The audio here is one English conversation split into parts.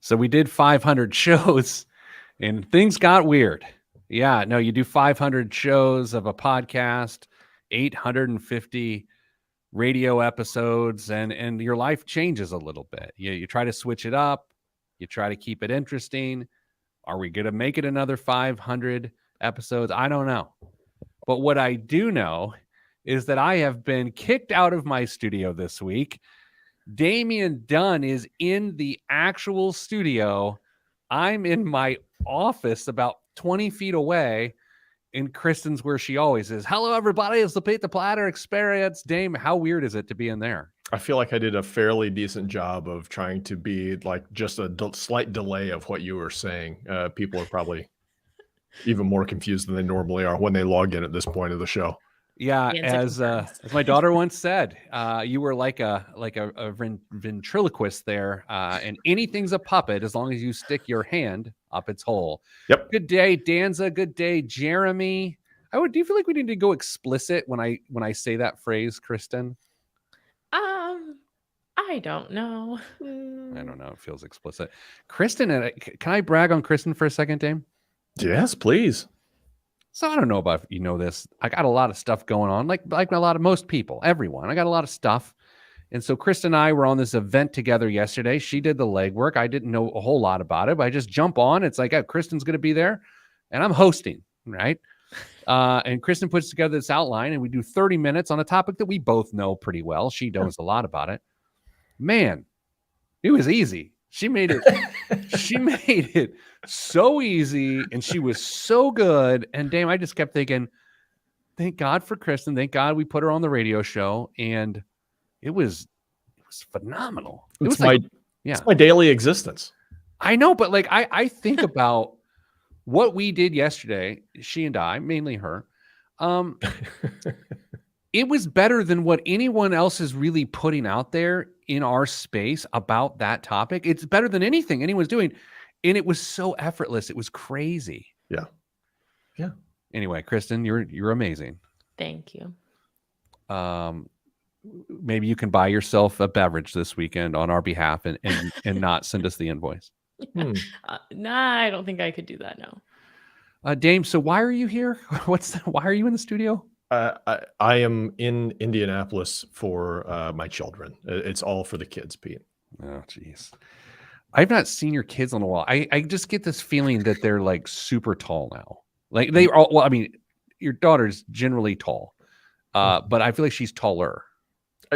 So we did 500 shows and things got weird. Yeah, no, you do 500 shows of a podcast, 850 radio episodes, and your life changes a little bit. You try to switch it up. You try to keep it interesting. Are we going to make it another 500 episodes? I don't know. But what I do know is that I have been kicked out of my studio this week. Damien Dunn is in the actual studio. I'm in my office about 20 feet away, and Kristen's where she always is. Hello, everybody. It's the Pete the Platter Experience. Dame, how weird is it to be in there? I feel like I did a fairly decent job of trying to be like just a slight delay of what you were saying. People are probably even more confused than they normally are when they log in at this point of the show. Yeah, as my daughter once said, you were like a ventriloquist there, and anything's a puppet as long as you stick your hand up its hole. Yep. Good day, Danza. Good day, Jeremy. Do you feel like we need to go explicit when I say that phrase, Kristen? I don't know. I don't know. It feels explicit. Kristen, can I brag on Kristen for a second, Dame? Yes, please. So I don't know about if you know this. I got a lot of stuff going on, like a lot of most people, everyone. I got a lot of stuff. And so Kristen and I were on this event together yesterday. She did the legwork. I didn't know a whole lot about it, but I just jump on. It's like, oh, Kristen's going to be there and I'm hosting, right? And Kristen puts together this outline and we do 30 minutes on a topic that we both know pretty well. She knows a lot about it. Man, it was easy. She made it so easy, and she was so good. And damn, I just kept thinking, thank God for Kristen. Thank God we put her on the radio show, and it was phenomenal. It's my daily existence. I know, but like I think about what we did yesterday, she and I, mainly her. It was better than what anyone else is really putting out there in our space about that topic. It's better than anything anyone's doing. And it was so effortless. It was crazy. Yeah. Yeah. Anyway, Kristen, you're amazing. Thank you. Maybe you can buy yourself a beverage this weekend on our behalf and not send us the invoice. Nah, I don't think I could do that now. Dame, so why are you here? Why are you in the studio? I am in Indianapolis for my children. It's all for the kids, Pete. Oh, geez. I've not seen your kids in a while. I just get this feeling that they're like super tall now. Like they are. Well, I mean, your daughter's generally tall, but I feel like she's taller.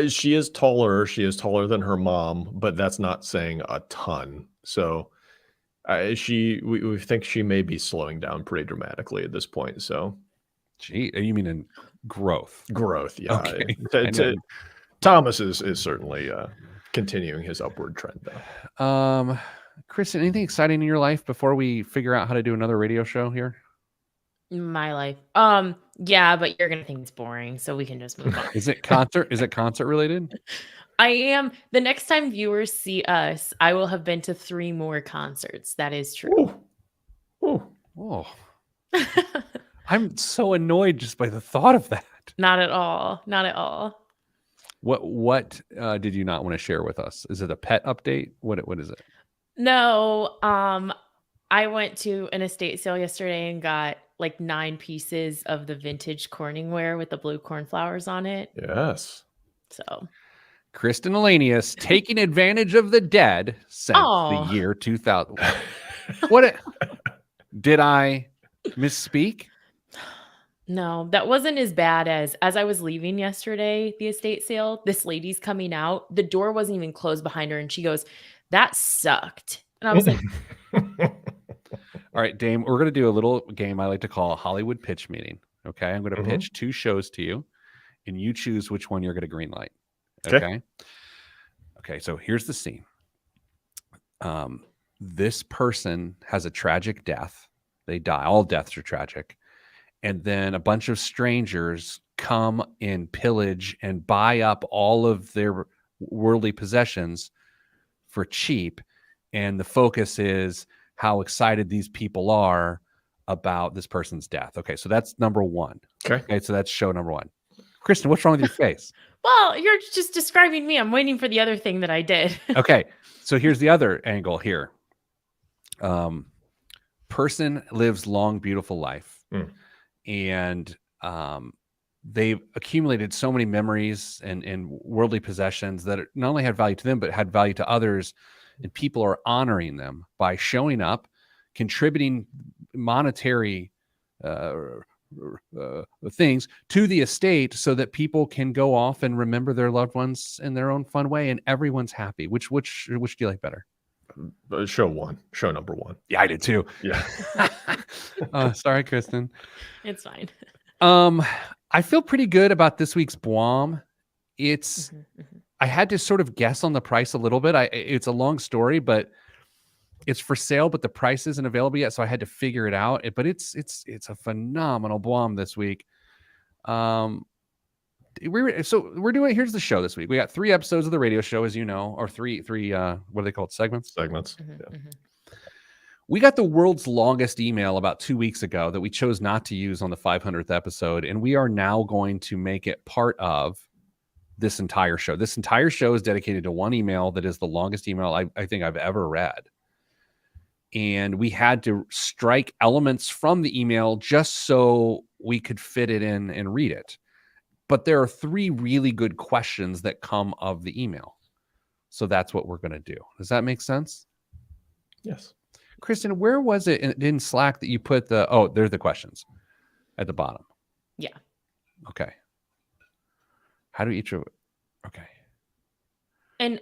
She is taller. She is taller than her mom, but that's not saying a ton. So we think she may be slowing down pretty dramatically at this point. So. Gee, you mean in growth? Growth, yeah. Okay. Thomas is certainly continuing his upward trend, though. Kristen, anything exciting in your life before we figure out how to do another radio show here? My life, yeah, but you're gonna think it's boring, so we can just move on. Is it concert related? I am. The next time viewers see us, I will have been to 3 more concerts. That is true. Ooh. Oh. I'm so annoyed just by the thought of that. Not at all. Not at all. What did you not want to share with us? Is it a pet update? What is it? No. I went to an estate sale yesterday and got like 9 pieces of the vintage Corningware with the blue cornflowers on it. Yes. So Kristen Elenius taking advantage of the dead since the year 2000. Did I misspeak? No, that wasn't as bad as I was leaving yesterday, the estate sale, this lady's coming out. The door wasn't even closed behind her. And she goes, that sucked. And I was like, all right, Dame, we're going to do a little game I like to call a Hollywood pitch meeting. Okay. I'm going to pitch 2 shows to you and you choose which one you're going to green light. Okay. Okay. So here's the scene. This person has a tragic death. They die. All deaths are tragic. And then a bunch of strangers come and pillage and buy up all of their worldly possessions for cheap. And the focus is how excited these people are about this person's death. Okay, so that's number 1. Okay, so that's show number 1. Kristen, what's wrong with your face? Well, you're just describing me. I'm waiting for the other thing that I did. Okay, so here's the other angle here. person lives long, beautiful life. Mm. And they've accumulated so many memories and worldly possessions that it not only had value to them, but had value to others. And people are honoring them by showing up, contributing monetary things to the estate so that people can go off and remember their loved ones in their own fun way, and everyone's happy. Which do you like better? Show number one. Yeah, I did too. Yeah. Sorry, Kristen. It's fine. I feel pretty good about this week's Blom. It's I had to sort of guess on the price a little bit. It's a long story, but it's for sale, but the price isn't available yet, so I had to figure it out. But it's a phenomenal Blom this week. We're doing. Here's the show this week. We got 3 episodes of the radio show, as you know, or three. What are they called? Segments. We got the world's longest email about 2 weeks ago that we chose not to use on the 500th episode, and we are now going to make it part of this entire show. This entire show is dedicated to one email that is the longest email I think I've ever read. And we had to strike elements from the email just so we could fit it in and read it. But there are 3 really good questions that come of the email. So that's what we're going to do. Does that make sense? Yes. Kristen, where was it in Slack that you put there's the questions at the bottom? Yeah. Okay. How do each of okay. And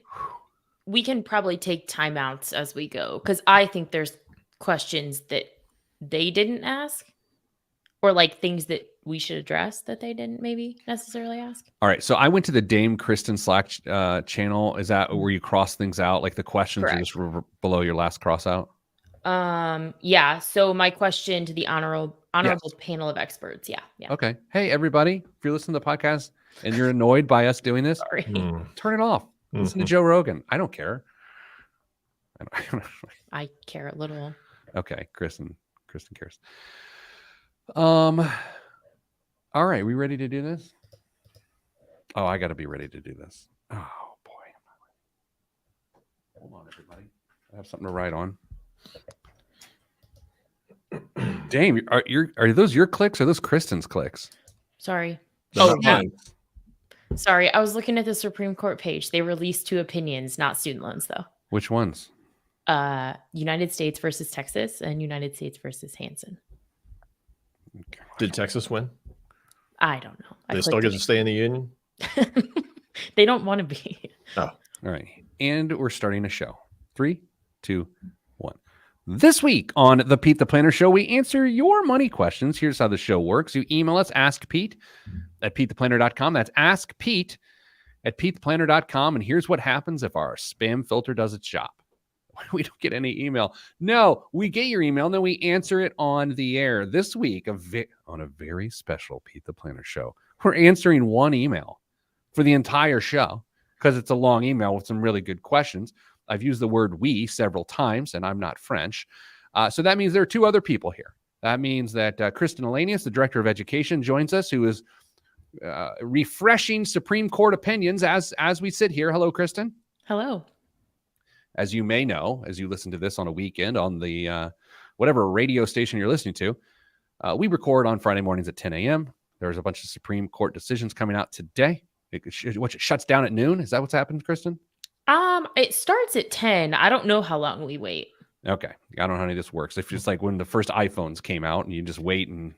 we can probably take timeouts as we go, because I think there's questions that they didn't ask, or like things that we should address that they didn't maybe necessarily ask. All right. So I went to the Dame Kristen Slack channel. Is that where you cross things out? Like the questions are just below your last cross out? Yeah. So my question to the honorable panel of experts. Yeah. Okay. Hey, everybody, if you're listening to the podcast and you're annoyed by us doing this, Sorry. Turn it off. Listen to Joe Rogan. I don't care. I care a little. Okay. Kristen cares. All right. We ready to do this? Oh, I got to be ready to do this. Oh boy. Hold on, everybody. I have something to write on. Dame, are those your clicks or those Kristen's clicks? Sorry. Yeah. Sorry. I was looking at the Supreme Court page. They released 2 opinions, not student loans, though. Which ones? United States versus Texas and United States versus Hansen. Did Texas win? I don't know. They still get to stay in the union? They don't want to be. Oh. All right. And we're starting a show. 3, 2, 1. This week on the Pete the Planner Show, we answer your money questions. Here's how the show works. You email us, askpete@petetheplanner.com. That's askpete@petetheplanner.com. And here's what happens if our spam filter does its job. We don't get any email. No, we get your email, and then we answer it on the air. This week, on a very special Pete the Planner Show, we're answering one email for the entire show because it's a long email with some really good questions. I've used the word we several times, and I'm not French. So that means there are 2 other people here. That means that Kristen Elenius, the Director of Education, joins us, who is refreshing Supreme Court opinions as we sit here. Hello, Kristen. Hello. As you may know, as you listen to this on a weekend on the whatever radio station you're listening to, we record on Friday mornings at 10 a.m. There's a bunch of Supreme Court decisions coming out today. It shuts down at noon. Is that what's happened, Kristen? It starts at 10. I don't know how long we wait. Okay. I don't know how any of this works. If it's like when the first iPhones came out and you just wait and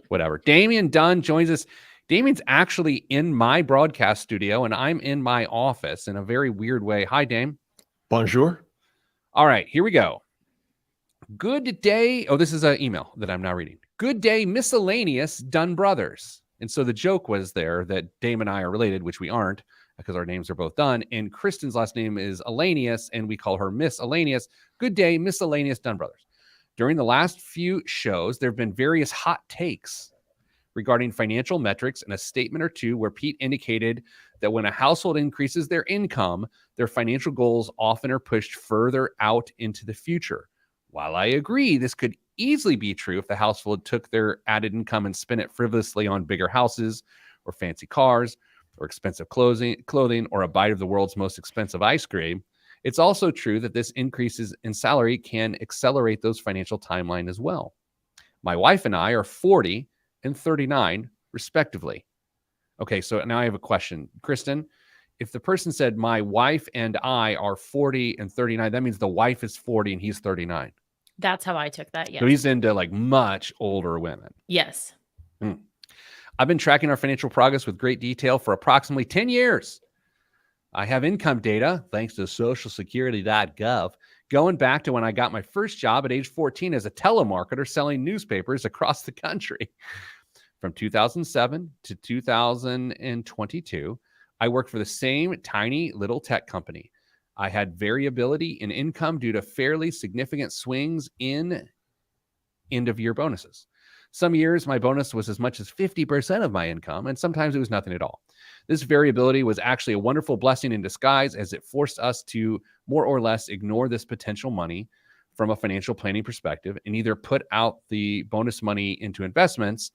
whatever. Damien Dunn joins us. Damien's actually in my broadcast studio and I'm in my office in a very weird way. Hi, Dame. Bonjour. All right, here we go. Good day. Oh, this is an email that I'm now reading. Good day, miscellaneous Dunn brothers. And so the joke was there that Dame and I are related, which we aren't, because our names are both Dunn, and Kristen's last name is Elenius, and we call her Miss Elenius. Good day, miscellaneous Dunn brothers. During the last few shows, there have been various hot takes regarding financial metrics and a statement or 2 where Pete indicated that when a household increases their income, their financial goals often are pushed further out into the future. While I agree this could easily be true if the household took their added income and spent it frivolously on bigger houses or fancy cars, or expensive clothing, or a bite of the world's most expensive ice cream, It's also true that this increases in salary can accelerate those financial timeline as well. My wife and I are 40 and 39, respectively. Okay, so now I have a question. Kristen, if the person said, my wife and I are 40 and 39, that means the wife is 40 and he's 39. That's how I took that, yes. So he's into like much older women. Yes. I've been tracking our financial progress with great detail for approximately 10 years. I have income data, thanks to socialsecurity.gov, going back to when I got my first job at age 14 as a telemarketer selling newspapers across the country. From 2007 to 2022, I worked for the same tiny little tech company. I had variability in income due to fairly significant swings in end-of-year bonuses. Some years, my bonus was as much as 50% of my income, and sometimes it was nothing at all. This variability was actually a wonderful blessing in disguise, as it forced us to more or less ignore this potential money from a financial planning perspective and either put out the bonus money into investments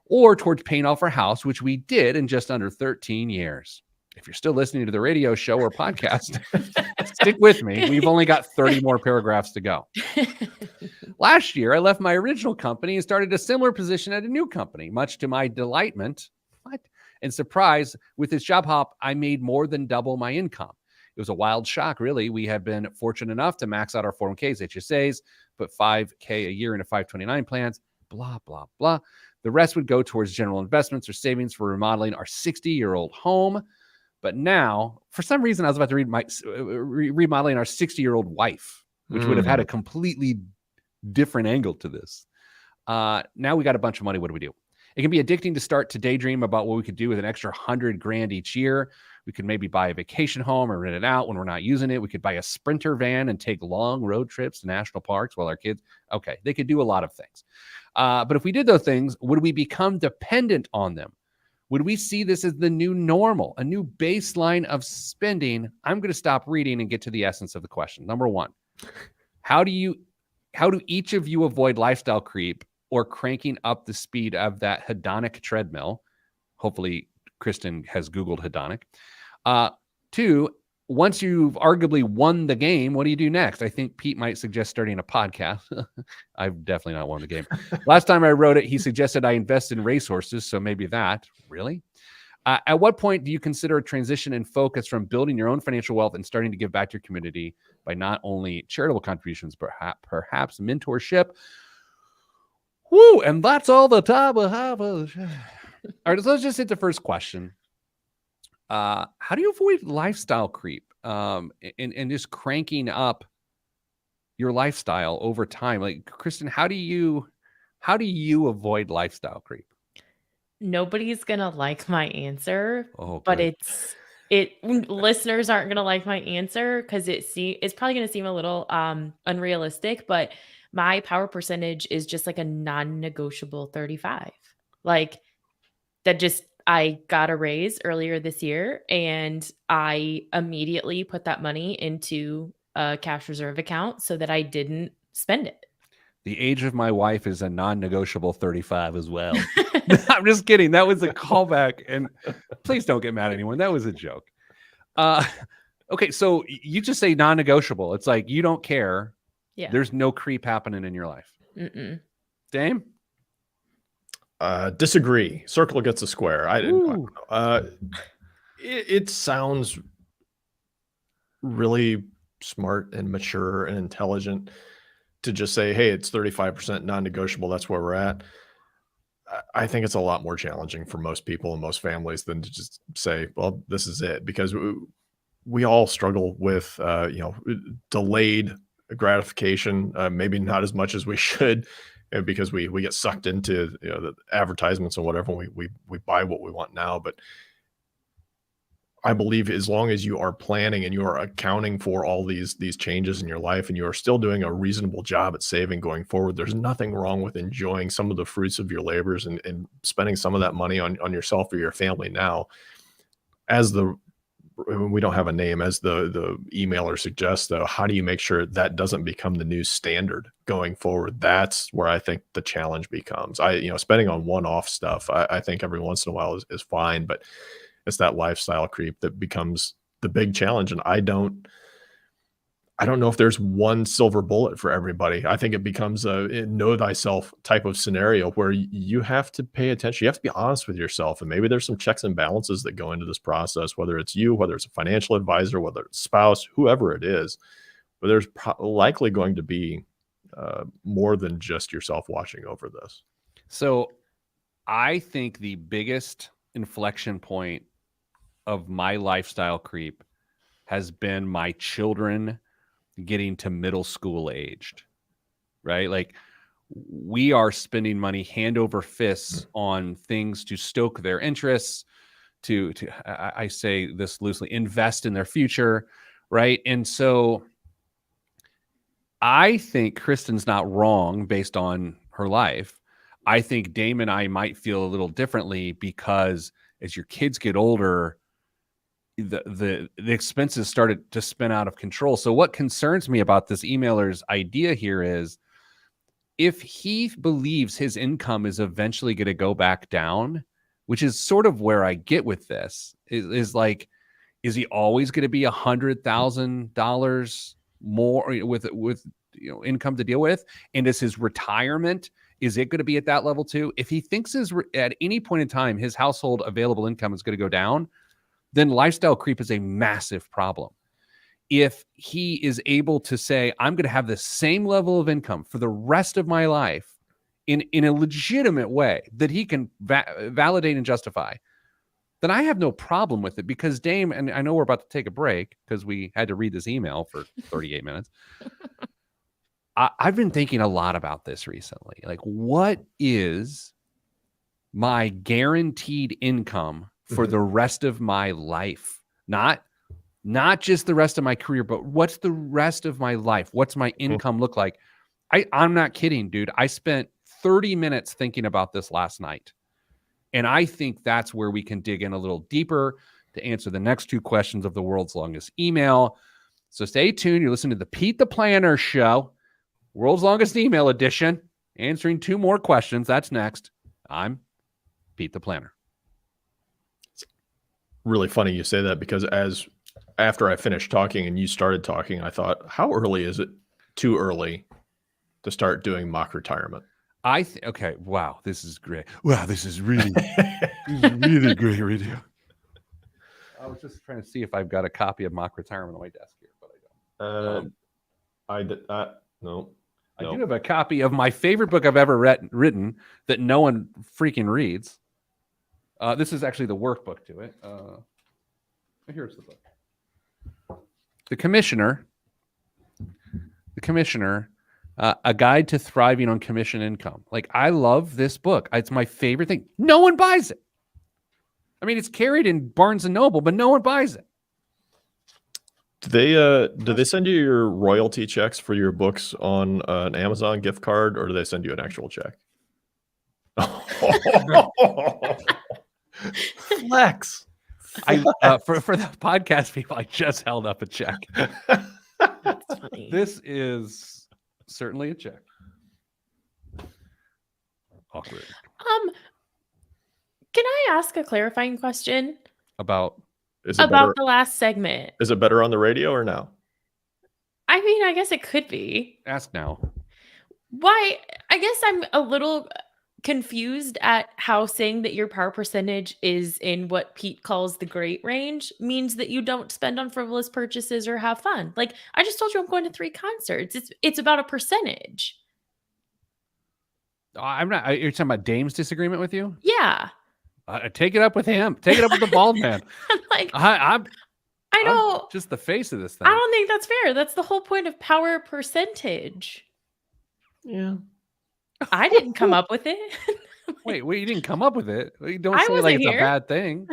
or towards paying off our house, which we did in just under 13 years. If you're still listening to the radio show or podcast, stick with me. We've only got 30 more paragraphs to go. Last year, I left my original company and started a similar position at a new company. Much to my delightment and surprise, with this job hop, I made more than double my income. It was a wild shock, really. We have been fortunate enough to max out our 401ks, HSAs, put $5K a year into 529 plans, blah, blah, blah. The rest would go towards general investments or savings for remodeling our 60-year-old home. But now, for some reason, I was about to read remodeling our 60-year-old wife, which would have had a completely different angle to this. Now we got a bunch of money. What do we do? It can be addicting to start to daydream about what we could do with an extra $100,000 each year. We could maybe buy a vacation home or rent it out when we're not using it. We could buy a Sprinter van and take long road trips to national parks while our kids, okay, they could do a lot of things. But if we did those things, would we become dependent on them? Would we see this as the new normal, a new baseline of spending? I'm going to stop reading and get to the essence of the question. Number one, how do each of you avoid lifestyle creep or cranking up the speed of that hedonic treadmill? Hopefully, Kristen has Googled hedonic. Two, once you've arguably won the game, what do you do next? I think Pete might suggest starting a podcast. I've definitely not won the game. Last time I wrote it, he suggested I invest in racehorses, so maybe that. Really? At what point do you consider a transition in focus from building your own financial wealth and starting to give back to your community by not only charitable contributions, but perhaps mentorship? Woo! And that's all the time I have. All right, so let's just hit the first question. How do you avoid lifestyle creep and just cranking up your lifestyle over time? Like, Kristen, how do you avoid lifestyle creep? Nobody's gonna like my answer, Oh, but good. listeners aren't gonna like my answer because it's probably gonna seem a little unrealistic, but my power percentage is just like a non-negotiable 35. Like that just I got a raise earlier this year and I immediately put that money into a cash reserve account so that I didn't spend it. The age of my wife is a non-negotiable 35 as well. I'm just kidding. That was a callback. And please don't get mad at anyone. That was a joke. Okay, so you just say non-negotiable. It's like you don't care. Yeah. There's no creep happening in your life. Mm-mm. Dame? Disagree. Circle gets a square. I Ooh. don't know. It sounds really smart and mature and intelligent to just say, hey, it's 35% non-negotiable. That's where we're at. I think it's a lot more challenging for most people and most families than to just say, well, this is it, because we all struggle with, delayed gratification, maybe not as much as we should, because we get sucked into the advertisements and whatever. We buy what we want now, but I believe as long as you are planning and you are accounting for all these changes in your life and you are still doing a reasonable job at saving going forward, there's nothing wrong with enjoying some of the fruits of your labors and spending some of that money on yourself or your family now. We don't have a name, as the emailer suggests, though, how do you make sure that doesn't become the new standard going forward? That's where I think the challenge becomes. Spending on one-off stuff, I think every once in a while is fine, but it's that lifestyle creep that becomes the big challenge. And I don't I don't know if there's one silver bullet for everybody. I think it becomes a know thyself type of scenario where you have to pay attention. You have to be honest with yourself. And maybe there's some checks and balances that go into this process, whether it's you, whether it's a financial advisor, whether it's spouse, whoever it is. But there's likely going to be more than just yourself watching over this. So I think the biggest inflection point of my lifestyle creep has been my children getting to middle school aged, right? Like we are spending money hand over fists on things to stoke their interests, I say this loosely, invest in their future, right? And so I think Kristen's not wrong based on her life. I think Dame and I might feel a little differently because as your kids get older, the expenses started to spin out of control. So what concerns me about this emailer's idea here is if he believes his income is eventually going to go back down, which is sort of where I get with this, is like, is he always going to be $100,000 more with income to deal with? And is his retirement, is it going to be at that level too? If he thinks at any point in time his household available income is going to go down, then lifestyle creep is a massive problem. If he is able to say, I'm going to have the same level of income for the rest of my life in a legitimate way that he can validate and justify, then I have no problem with it because Dame, and I know we're about to take a break because we had to read this email for 38 minutes. I've been thinking a lot about this recently. Like, what is my guaranteed income for the rest of my life? Not just the rest of my career, but what's the rest of my life? What's my income look like? I'm not kidding, dude. I spent 30 minutes thinking about this last night. And I think that's where we can dig in a little deeper to answer the next two questions of the world's longest email. So stay tuned. You're listening to the Pete the Planner Show, world's longest email edition, answering two more questions. That's next. I'm Pete the Planner. Really funny you say that because after I finished talking and you started talking, I thought, how early is it too early to start doing mock retirement? Okay. Wow. This is great. Wow. This is really great radio. I was just trying to see if I've got a copy of mock retirement on my desk here, but I don't. No. I do have a copy of my favorite book I've ever written that no one freaking reads. This is actually the workbook to it. Here's the book. The Commissioner, A Guide to Thriving on Commission Income. Like, I love this book. It's my favorite thing. No one buys it. I mean, it's carried in Barnes and Noble, but no one buys it. Do they send you your royalty checks for your books on an Amazon gift card, or do they send you an actual check? Flex. For the podcast people, I just held up a check. That's funny. This is certainly a check. Awkward. Can I ask a clarifying question About the last segment? Is it better on the radio or now? I mean, I guess it could be. Ask now. Why? I guess I'm a little confused at how saying that your power percentage is in what Pete calls the great range means that you don't spend on frivolous purchases or have fun. Like, I just told you I'm going to 3 concerts. It's about a percentage. I'm not. You're talking about Dame's disagreement with you? Yeah. Take it up with him. Take it up with the bald man. I'm like, I don't. I'm just the face of this thing. I don't think that's fair. That's the whole point of power percentage. Yeah. I didn't come up with it. Wait, you didn't come up with it. You don't I say wasn't like it's here. a bad thing.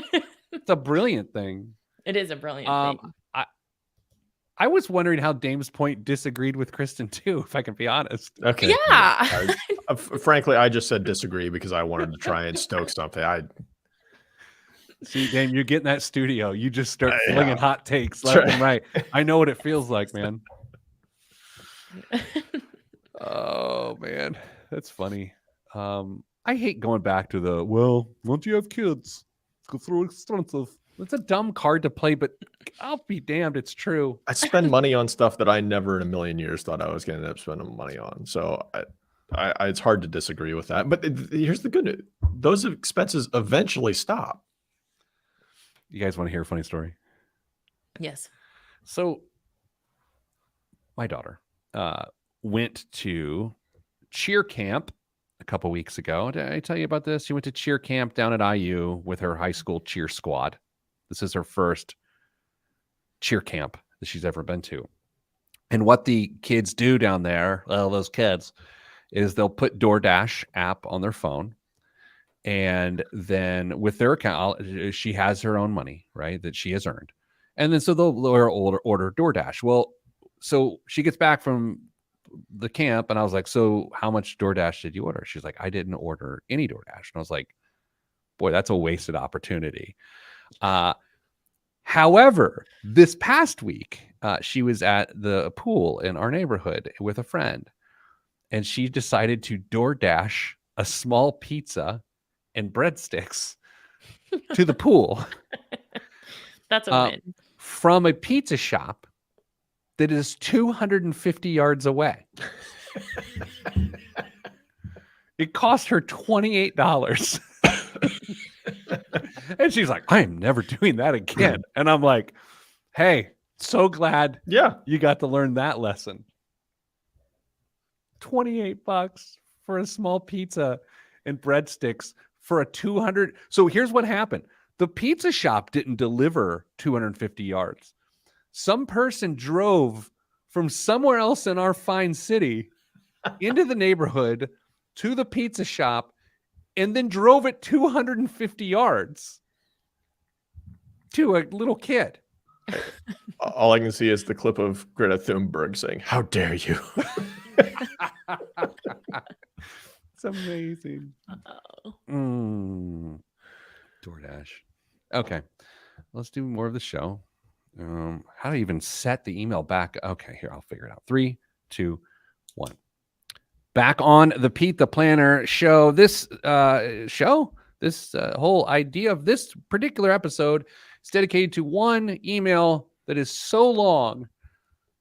It's a brilliant thing. It is a brilliant thing. I was wondering how Dame's point disagreed with Kristen too, if I can be honest. Okay. Yeah. Frankly, I just said disagree because I wanted to try and stoke something. See, Dame, you get in that studio, you just start flinging hot takes left and right. I know what it feels like, man. Oh man, that's funny. I hate going back to once you have kids, it's go through expensive. It's a dumb card to play, but I'll be damned, it's true. I spend money on stuff that I never in a million years thought I was going to end up spending money on. So it's hard to disagree with that. But here's the good news. Those expenses eventually stop. You guys want to hear a funny story? Yes. So my daughter went to cheer camp a couple weeks ago. Did I tell you about this? She went to cheer camp down at IU with her high school cheer squad. This is her first cheer camp that she's ever been to. And what the kids do down there, well, those kids, is they'll put DoorDash app on their phone. And then with their account, she has her own money, right, that she has earned. And then so they'll order DoorDash. Well, so she gets back from the camp and I was like, so how much DoorDash did you order? She's like, I didn't order any DoorDash. And I was like, boy, that's a wasted opportunity. However, this past week, she was at the pool in our neighborhood with a friend, and she decided to DoorDash a small pizza and breadsticks to the pool. That's a win. From a pizza shop that is 250 yards away. It cost her $28. And she's like, I'm never doing that again. And I'm like, hey, so glad you got to learn that lesson. $28 for a small pizza and breadsticks for a 200. So here's what happened. The pizza shop didn't deliver 250 yards. Some person drove from somewhere else in our fine city into the neighborhood to the pizza shop and then drove it 250 yards to a little kid. All I can see is the clip of Greta Thunberg saying, how dare you? It's amazing. DoorDash. Okay. Let's do more of the show. How do I even set the email back? Okay, here, I'll figure it out. 3, 2, 1. Back on the Pete the Planner show. This whole idea of this particular episode is dedicated to one email that is so long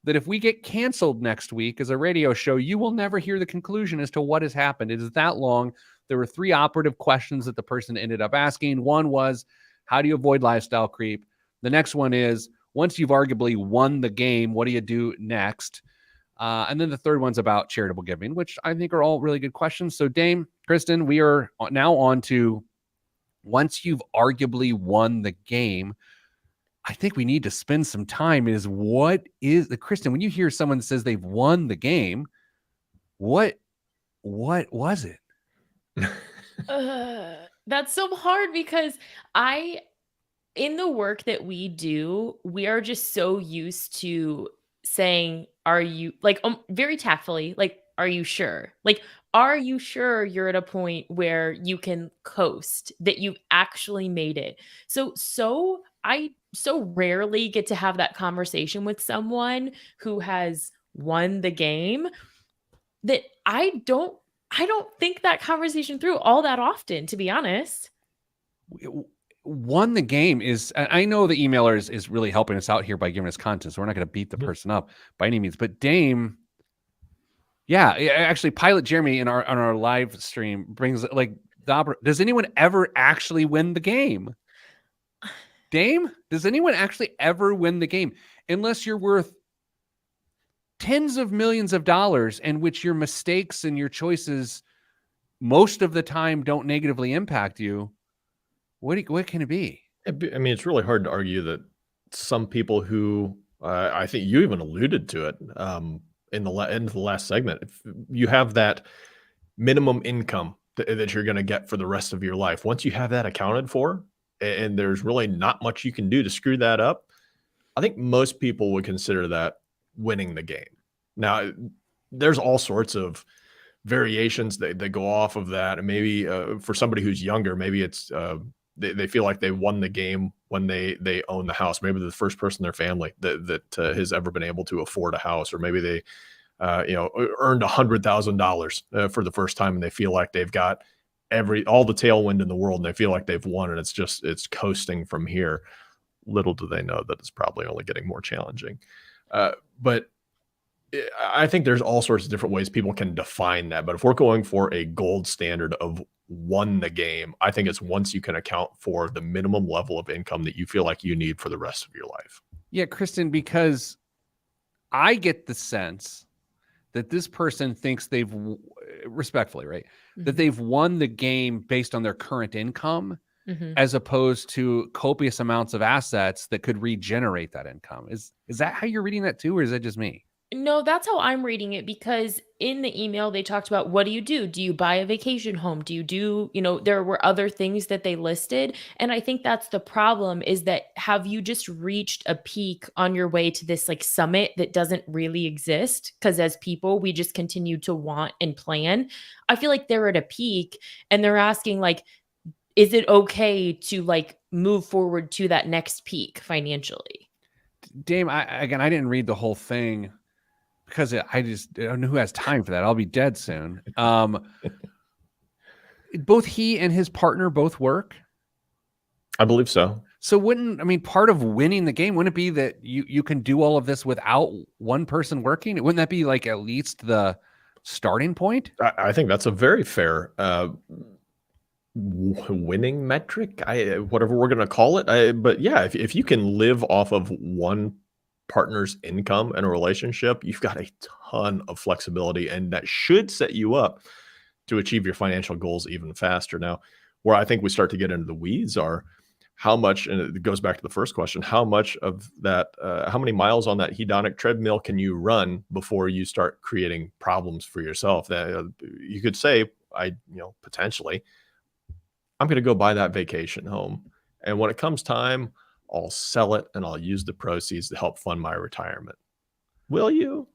that if we get canceled next week as a radio show, you will never hear the conclusion as to what has happened. It is that long. There were 3 operative questions that the person ended up asking. One was, how do you avoid lifestyle creep? The next one is, once you've arguably won the game, what do you do next? And then the third one's about charitable giving, which I think are all really good questions. So Dame, Kristen, we are now on to, once you've arguably won the game, I think we need to spend some time is Kristen, when you hear someone that says they've won the game, what was it? That's so hard because in the work that we do, we are just so used to saying, are you, like, very tactfully, like, are you sure? Like, are you sure you're at a point where you can coast, that you've actually made it? So I so rarely get to have that conversation with someone who has won the game that I don't think that conversation through all that often, to be honest. Won the game is, I know the emailer is really helping us out here by giving us content, so we're not going to beat the person up by any means. But Dame, yeah, actually, Pilot Jeremy on our live stream brings like does anyone ever actually win the game? Dame, does anyone actually ever win the game? Unless you're worth tens of millions of dollars, in which your mistakes and your choices most of the time don't negatively impact you. What can it be? I mean, it's really hard to argue that some people who, I think you even alluded to it in the end of the last segment, if you have that minimum income that you're going to get for the rest of your life, once you have that accounted for, and there's really not much you can do to screw that up, I think most people would consider that winning the game. Now, there's all sorts of variations that go off of that. And maybe for somebody who's younger, maybe it's they feel like they won the game when they own the house. Maybe they're the first person in their family that has ever been able to afford a house, or maybe they earned $100,000 for the first time, and they feel like they've got all the tailwind in the world, and they feel like they've won, and it's coasting from here. Little do they know that it's probably only getting more challenging. But I think there's all sorts of different ways people can define that. But if we're going for a gold standard of won the game, I think it's once you can account for the minimum level of income that you feel like you need for the rest of your life. Yeah, Kristen, because I get the sense that this person thinks they've, respectfully, right, that they've won the game based on their current income, as opposed to copious amounts of assets that could regenerate that income. Is that how you're reading that too, or is that just me? No, that's how I'm reading it, because in the email they talked about, what do you do? Do you buy a vacation home? Do you do, there were other things that they listed. And I think that's the problem, is that have you just reached a peak on your way to this like summit that doesn't really exist? Because as people, we just continue to want and plan. I feel like they're at a peak and they're asking like, is it okay to like move forward to that next peak financially? Dame, I didn't read the whole thing, because I don't know who has time for that. I'll be dead soon. Both he and his partner both work. I believe so. So part of winning the game, wouldn't it be that you can do all of this without one person working? Wouldn't that be like at least the starting point? I think that's a very fair winning metric, whatever we're going to call it. But yeah, if you can live off of one partner's income in a relationship, you've got a ton of flexibility, and that should set you up to achieve your financial goals even faster. Now, where I think we start to get into the weeds are how much, and it goes back to the first question, how much of that, how many miles on that hedonic treadmill can you run before you start creating problems for yourself? That you could say, potentially, I'm going to go buy that vacation home, and when it comes time, I'll sell it and I'll use the proceeds to help fund my retirement. Will you?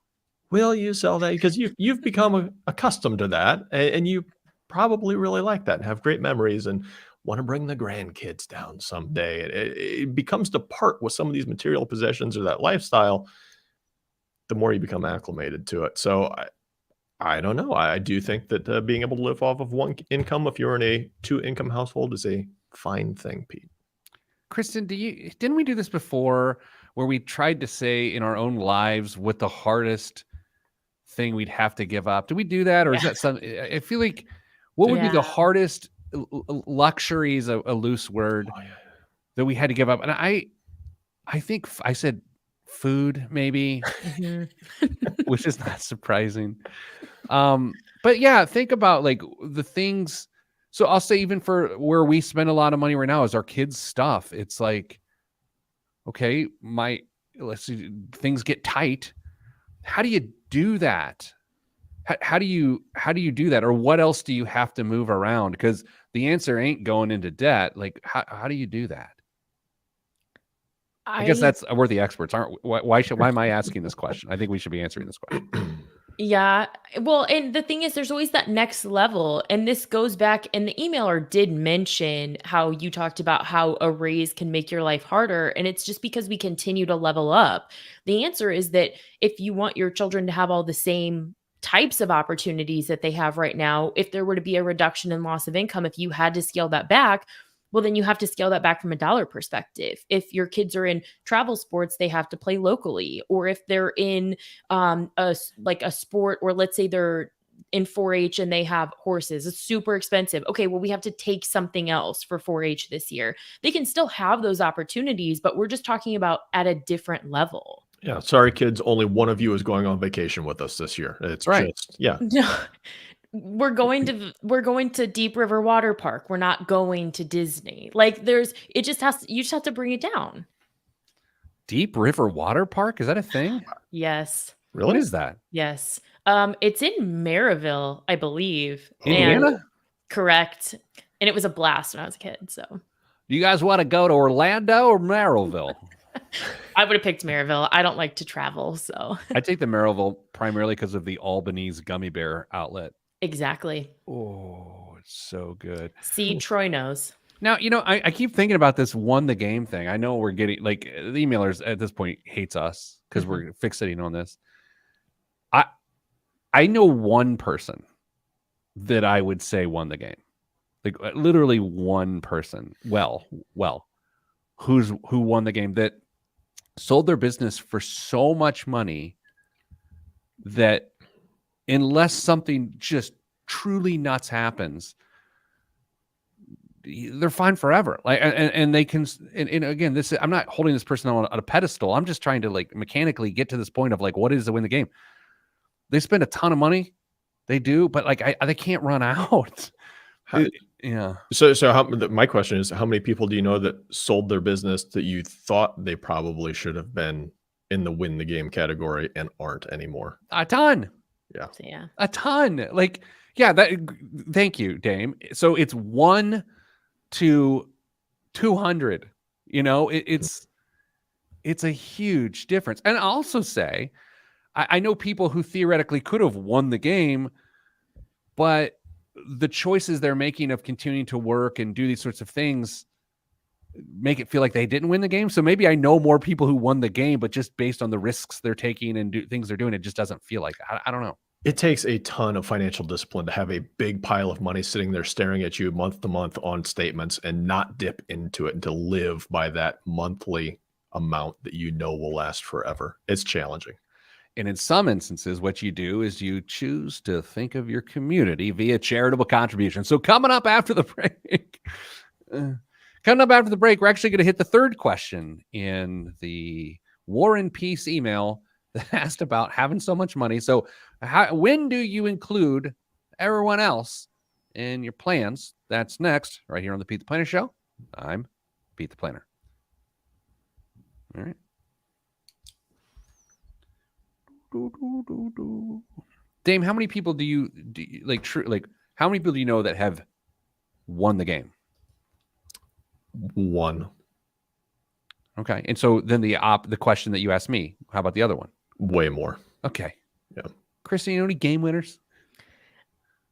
Will you sell that? Because you've become accustomed to that, and you probably really like that and have great memories and want to bring the grandkids down someday. It becomes to part with some of these material possessions or that lifestyle, the more you become acclimated to it. So I don't know. I do think that being able to live off of one income, if you're in a 2-income household, is a fine thing, Pete. Kristen, didn't we do this before, where we tried to say in our own lives what the hardest thing we'd have to give up? Do we do that? Or is that something? I feel like, what would be the hardest luxury is a loose word that we had to give up? And I think I said food, maybe, which is not surprising. But yeah, think about like the things. So I'll say, even for where we spend a lot of money right now is our kids' stuff. It's like, okay, let's see, things get tight. How do you do that? How do you do that? Or what else do you have to move around? Because the answer ain't going into debt. Like, how do you do that? I guess we're the experts, aren't we? Why am I asking this question? I think we should be answering this question. Yeah. Well, and the thing is, there's always that next level. And this goes back, and the emailer did mention how you talked about how a raise can make your life harder. And it's just because we continue to level up. The answer is that if you want your children to have all the same types of opportunities that they have right now, if there were to be a reduction in loss of income, if you had to scale that back, well, then you have to scale that back from a dollar perspective. If your kids are in travel sports, they have to play locally. Or if they're in a sport, or let's say they're in 4-H and they have horses, it's super expensive. Okay, well, we have to take something else for 4-H this year. They can still have those opportunities, but we're just talking about at a different level. Yeah, sorry, kids. Only one of you is going on vacation with us this year. It's right. No. We're going to Deep River Water Park. We're not going to Disney. Like you just have to bring it down. Deep River Water Park? Is that a thing? Yes. Really? What is that? Yes. It's in Maryville, I believe. Indiana? Correct. And it was a blast when I was a kid. So do you guys want to go to Orlando or Maryville? I would have picked Maryville. I don't like to travel, so I take the Maryville primarily because of the Albanese gummy bear outlet. Exactly. Oh, it's so good. See, Troy knows. Now, I keep thinking about this won the game thing. I know we're getting, like, the emailers at this point hates us because we're fixating on this. I know one person that I would say won the game. Like, literally one person. Well. who won the game, that sold their business for so much money that unless something just truly nuts happens, they're fine forever. Like, and they can, and again, I'm not holding this person on a pedestal. I'm just trying to like mechanically get to this point of like, what is to win the game? They spend a ton of money. They do, but like, they can't run out. Yeah. So my question is, how many people do you know that sold their business that you thought they probably should have been in the win the game category and aren't anymore? A ton. Yeah. So, yeah. A ton. Like, yeah, thank you, Dame. So it's 1 to 200, you know, it's a huge difference. And I'll also say, I know people who theoretically could have won the game, but the choices they're making of continuing to work and do these sorts of things make it feel like they didn't win the game. So maybe I know more people who won the game, but just based on the risks they're taking and things they're doing, it just doesn't feel like that. I don't know. It takes a ton of financial discipline to have a big pile of money sitting there staring at you month to month on statements and not dip into it and to live by that monthly amount that you know will last forever. It's challenging. And in some instances, what you do is you choose to think of your community via charitable contribution. So coming up after the break, we're actually going to hit the third question in the War and Peace email that asked about having so much money. So when do you include everyone else in your plans? That's next, right here on the Pete the Planner Show. I'm Pete the Planner. All right. Dame, how many people do you how many people do you know that have won the game? One. Okay. And so then the question that you asked me, how about the other one? Way more. Okay. Yeah. Kristen, you know any game winners?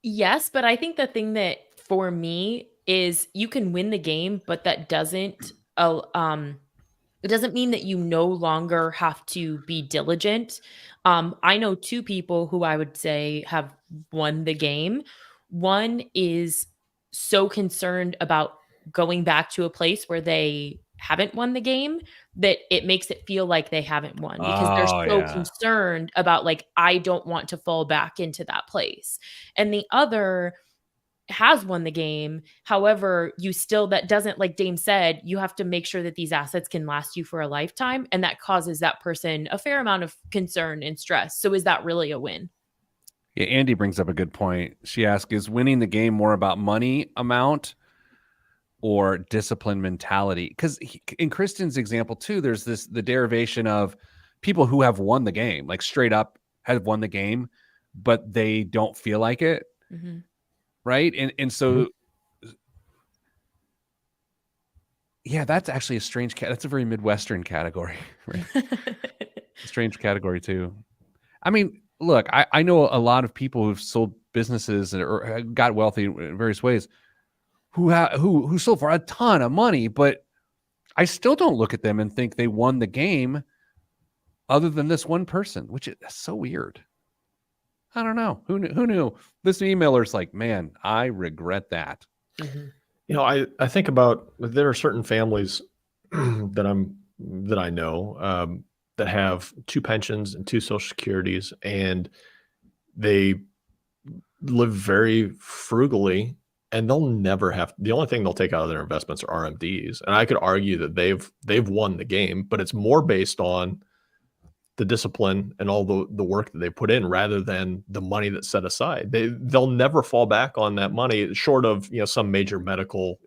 Yes, but I think the thing that for me is you can win the game, but that doesn't it doesn't mean that you no longer have to be diligent. I know 2 people who I would say have won the game. One is so concerned about going back to a place where they haven't won the game that it makes it feel like they haven't won because they're so concerned about like, I don't want to fall back into that place. And the other has won the game. However, that doesn't, like Dame said, you have to make sure that these assets can last you for a lifetime. And that causes that person a fair amount of concern and stress. So is that really a win? Yeah, Andy brings up a good point. She asks, is winning the game more about money amount or discipline mentality? Because in Kristen's example too, there's the derivation of people who have won the game, like straight up have won the game, but they don't feel like it. Mm-hmm. Right. And so, yeah, that's actually a strange that's a very Midwestern category, right? A strange category too. I mean, look, I know a lot of people who've sold businesses or got wealthy in various ways who sold for a ton of money, but I still don't look at them and think they won the game other than this one person, which is so weird. I don't know. Who knew? This emailer's like, man, I regret that. Mm-hmm. You know, I think about, there are certain families that I know that have 2 pensions and 2 Social Securities, and they live very frugally, and they'll never have, the only thing they'll take out of their investments are RMDs. And I could argue that they've won the game, but it's more based on the discipline and all the work that they put in rather than the money that's set aside. They'll never fall back on that money short of, some major medical,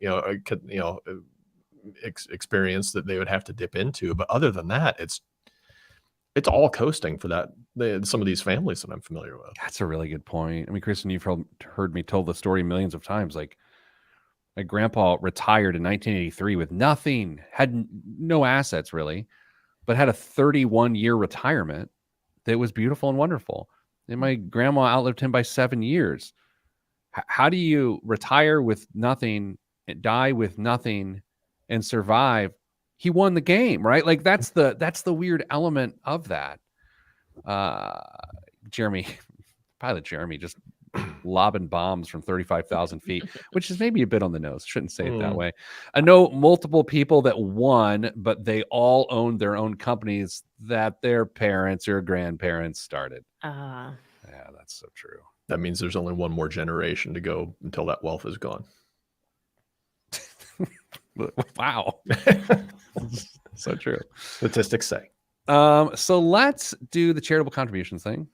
experience that they would have to dip into. But other than that, it's all coasting for some of these families that I'm familiar with. That's a really good point. I mean, Kristen, you've heard me tell the story millions of times. Like, my grandpa retired in 1983 with nothing, had no assets really, but had a 31-year retirement that was beautiful and wonderful. And my grandma outlived him by 7 years. How do you retire with nothing, die with nothing, and survive? He won the game, right? Like that's the weird element of that. Jeremy, pilot Jeremy just lobbing bombs from 35,000 feet, which is maybe a bit on the nose. Shouldn't say it that way. I know multiple people that won, but they all owned their own companies that their parents or grandparents started. Yeah, that's so true. That means there's only one more generation to go until that wealth is gone. Wow. So true. Statistics say. So let's do the charitable contributions thing.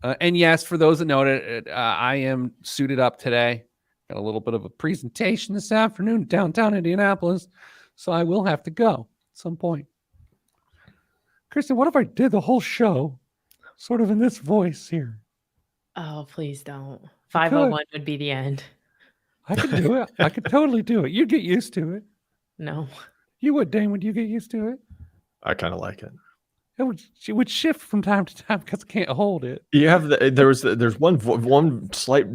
And yes, for those that know it, I am suited up today. Got a little bit of a presentation this afternoon downtown Indianapolis, so I will have to go at some point. Kristen, what if I did the whole show sort of in this voice here? Oh, please don't. 501 would be the end. I could do it. I could totally do it. You'd get used to it. No. You would, Dane. Would you get used to it? I kind of like it. It would shift from time to time because I can't hold it. You have there's one slight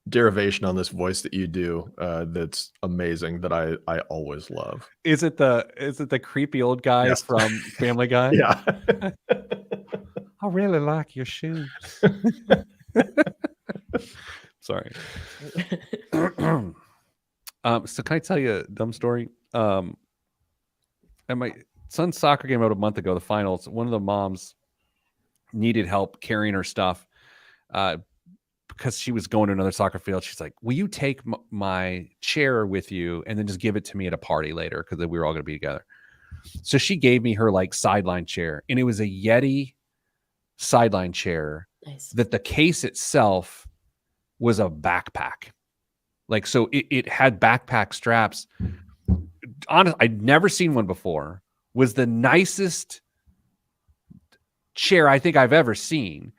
derivation on this voice that you do that's amazing that I always love. Is it the creepy old guy from Family Guy? Yeah. I really like your shoes. Sorry. So can I tell you a dumb story? At my son's soccer game about a month ago, the finals, one of the moms needed help carrying her stuff because she was going to another soccer field. She's like, will you take my chair with you and then just give it to me at a party later? Because we were all going to be together. So she gave me her like sideline chair, and it was a Yeti sideline chair. Nice. That the case itself was a backpack. Like, so it had backpack straps. Honestly, I'd never seen one before. Was the nicest chair I think I've ever seen.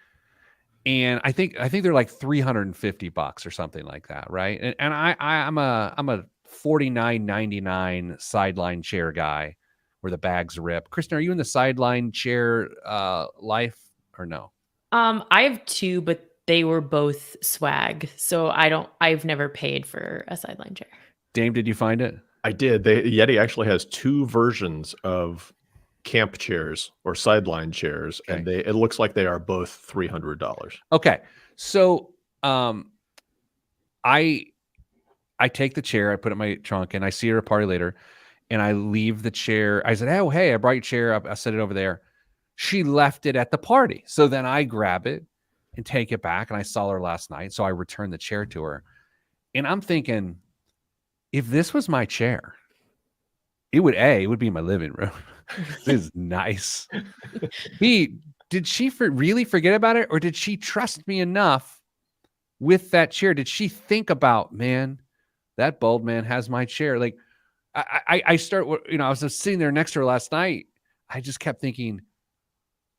And I think they're like $350 or something like that, right? And I'm a $49.99 sideline chair guy where the bags rip. Kristen, are you in the sideline chair life or no? I have two, but they were both swag. So I've never paid for a sideline chair. Dame, did you find it? I did. Yeti actually has two versions of camp chairs or sideline chairs, Okay. and it looks like they are both $300. Okay. So I take the chair, I put it in my trunk, and I see her at a party later, and I leave the chair. I said, oh, hey, I brought your chair. I set it over there. She left it at the party. So then I grab it and take it back, and I saw her last night. So I returned the chair to her. And I'm thinking, if this was my chair, it would be in my living room. This is nice. B, did she really forget about it, or did she trust me enough with that chair? Did she think about, man, that bald man has my chair? Like I start, I was just sitting there next to her last night. I just kept thinking,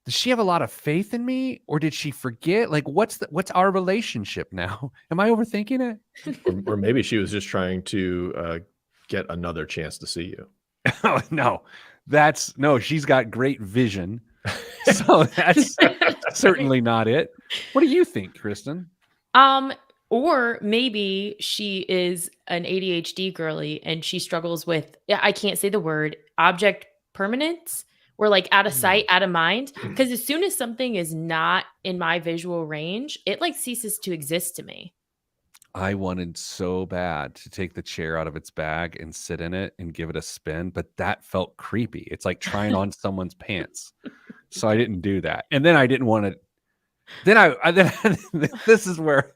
does she have a lot of faith in me, or did she forget? Like, what's our relationship now? Am I overthinking it? or maybe she was just trying to get another chance to see you. Oh, no, she's got great vision. So that's certainly not it. What do you think, Kristen? Or maybe she is an ADHD girly and she struggles with, I can't say the word, object permanence, or like out of sight, out of mind. Because as soon as something is not in my visual range, it like ceases to exist to me. I wanted so bad to take the chair out of its bag and sit in it and give it a spin, but that felt creepy. It's like trying on someone's pants. So I didn't do that. And then I didn't want to. Then this is where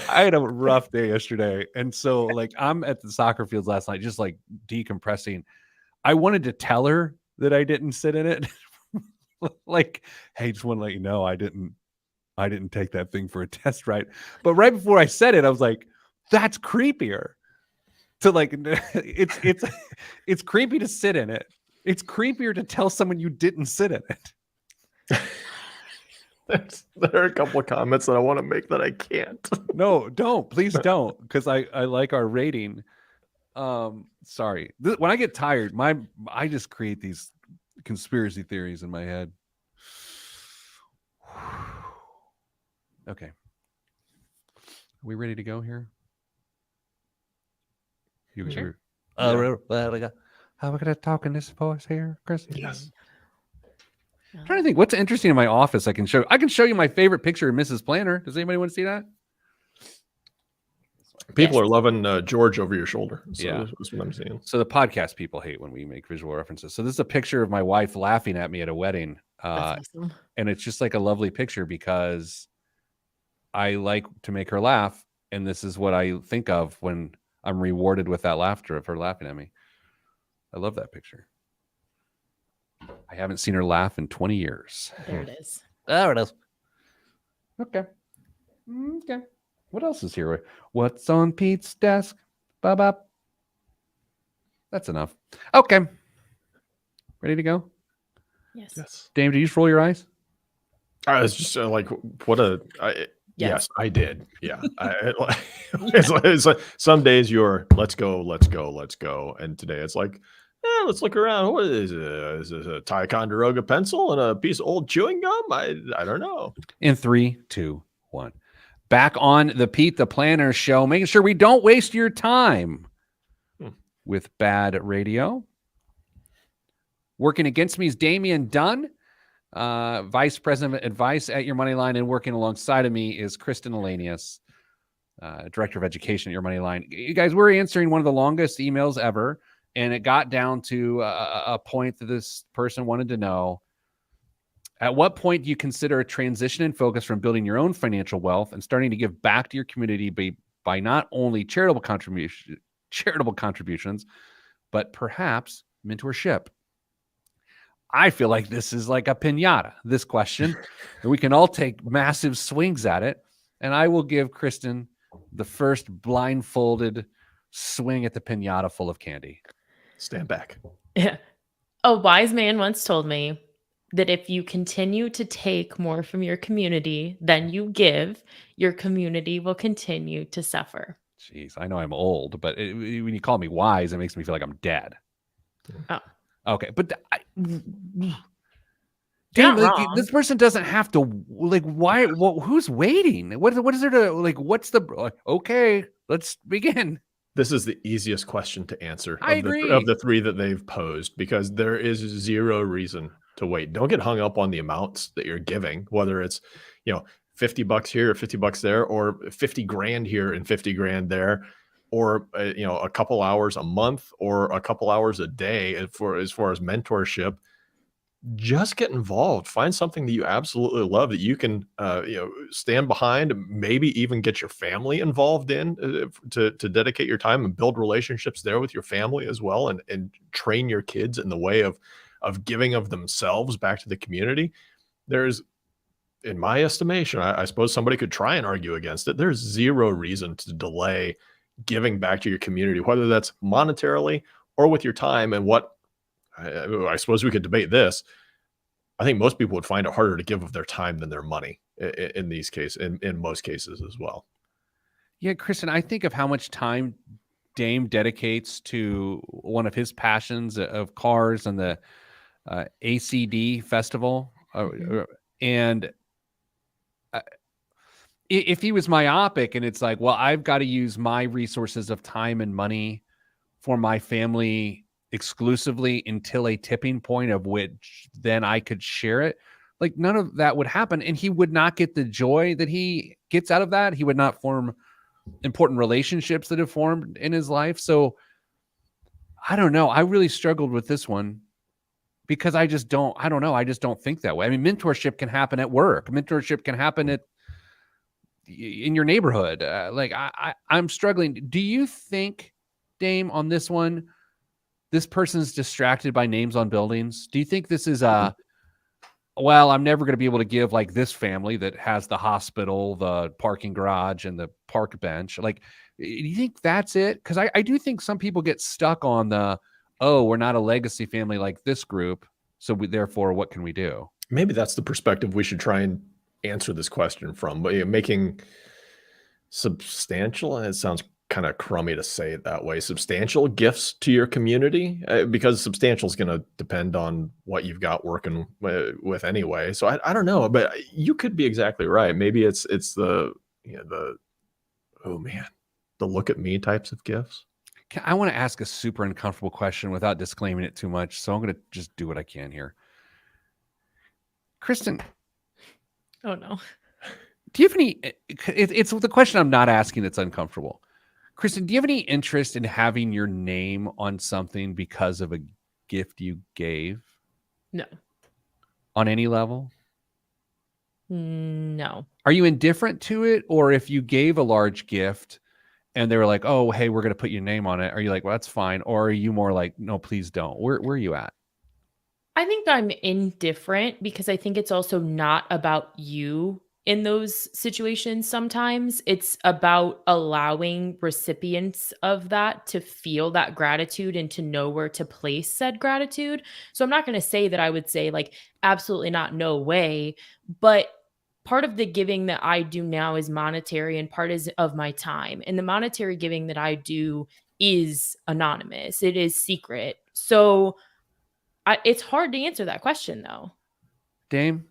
I had a rough day yesterday. And so like I'm at the soccer fields last night, just like decompressing. I wanted to tell her that I didn't sit in it. Like, hey, just want to let you know I didn't take that thing for a test ride. But right before I said it, I was like, that's creepier. To like, it's creepy to sit in it. It's creepier to tell someone you didn't sit in it. There are a couple of comments that I want to make that I can't. No, don't. Please don't. Because I like our rating. Sorry. When I get tired, I just create these conspiracy theories in my head. Okay. Are we ready to go here? Sure. How are we going to talk in this voice here, Chris? Yes. I'm trying to think what's interesting in my office I can show you my favorite picture of Mrs. Planner. Does anybody want to see that? People are loving George over your shoulder. So Yeah. that's what I'm seeing. So the podcast people hate when we make visual references. So this is a picture of my wife laughing at me at a wedding. That's awesome. And it's just like a lovely picture because I like to make her laugh. And this is what I think of when I'm rewarded with that laughter of her laughing at me. I love that picture. I haven't seen her laugh in 20 years. There it is. There it is. Okay. Okay. What else is here? What's on Pete's desk? Bop. That's enough. Okay. Ready to go? Yes. Dame, did you just roll your eyes? I was just like, what a... Yes, I did. Yeah. It's like some days you're, let's go. And today it's like, let's look around. What is it? Is this a Ticonderoga pencil and a piece of old chewing gum? I don't know. In 3, 2, 1. Back on the Pete the Planner show, making sure we don't waste your time with bad radio. Working against me is Damien Dunn, Vice President of Advice at Your Moneyline, and working alongside of me is Kristen Elenius, Director of Education at Your Moneyline. You guys, we're answering one of the longest emails ever, and it got down to a point that this person wanted to know. At what point do you consider a transition in focus from building your own financial wealth and starting to give back to your community by not only charitable contributions, but perhaps mentorship? I feel like this is like a piñata, this question. We can all take massive swings at it. And I will give Kristen the first blindfolded swing at the piñata full of candy. Stand back. Yeah. A wise man once told me that if you continue to take more from your community than you give, your community will continue to suffer. Jeez, I know I'm old, but when you call me wise, it makes me feel like I'm dead. Oh. Okay, but this person doesn't have to, like, why? Well, who's waiting? What is there to, like, what's the, okay, let's begin. This is the easiest question to answer of the 3 that they've posed, because there is zero reason to wait. Don't get hung up on the amounts that you're giving, whether it's, $50 here or $50 there, or 50 grand here and 50 grand there, or a couple hours a month or a couple hours a day. As far as mentorship, just get involved. Find something that you absolutely love that you can stand behind, maybe even get your family involved in, to dedicate your time and build relationships there with your family as well, and train your kids in the way of giving of themselves back to the community. There's, in my estimation, I suppose somebody could try and argue against it, there's zero reason to delay giving back to your community, whether that's monetarily or with your time. And what I suppose we could debate this. I think most people would find it harder to give of their time than their money in these cases, in most cases as well. Yeah, Kristen, I think of how much time Dame dedicates to one of his passions of cars and the ACD festival. And if he was myopic and it's like, well, I've got to use my resources of time and money for my family exclusively until a tipping point of which then I could share it. Like, none of that would happen. And he would not get the joy that he gets out of that. He would not form important relationships that have formed in his life. So I don't know. I really struggled with this one because I don't know. I just don't think that way. I mean, mentorship can happen at work. Mentorship can happen in your neighborhood. I'm struggling. Do you think, Dame, on this one, this person's distracted by names on buildings? Do you think this is well, I'm never going to be able to give like this family that has the hospital, the parking garage, and the park bench? Like, do you think that's it? Because I do think some people get stuck on we're not a legacy family like this group, so therefore, what can we do? Maybe that's the perspective we should try and answer this question from. But making substantial, and it sounds kind of crummy to say it that way, substantial gifts to your community, because substantial is going to depend on what you've got working with anyway. So I don't know, but you could be exactly right. Maybe it's the oh man, the look at me types of gifts. I want to ask a super uncomfortable question without disclaiming it too much, so I'm going to just do what I can here. Kristen. Oh no. Do you have any? It's the question I'm not asking that's uncomfortable. Kristen, do you have any interest in having your name on something because of a gift you gave? No. On any level? No. Are you indifferent to it? Or if you gave a large gift and they were like, oh, hey, we're going to put your name on it, are you like, well, that's fine? Or are you more like, no, please don't? Where are you at? I think I'm indifferent because I think it's also not about you in those situations. Sometimes it's about allowing recipients of that to feel that gratitude and to know where to place said gratitude. So I'm not going to say that I would say, like, absolutely not, no way. But part of the giving that I do now is monetary and part is of my time. And the monetary giving that I do is anonymous, it is secret. So it's hard to answer that question, though. Dame?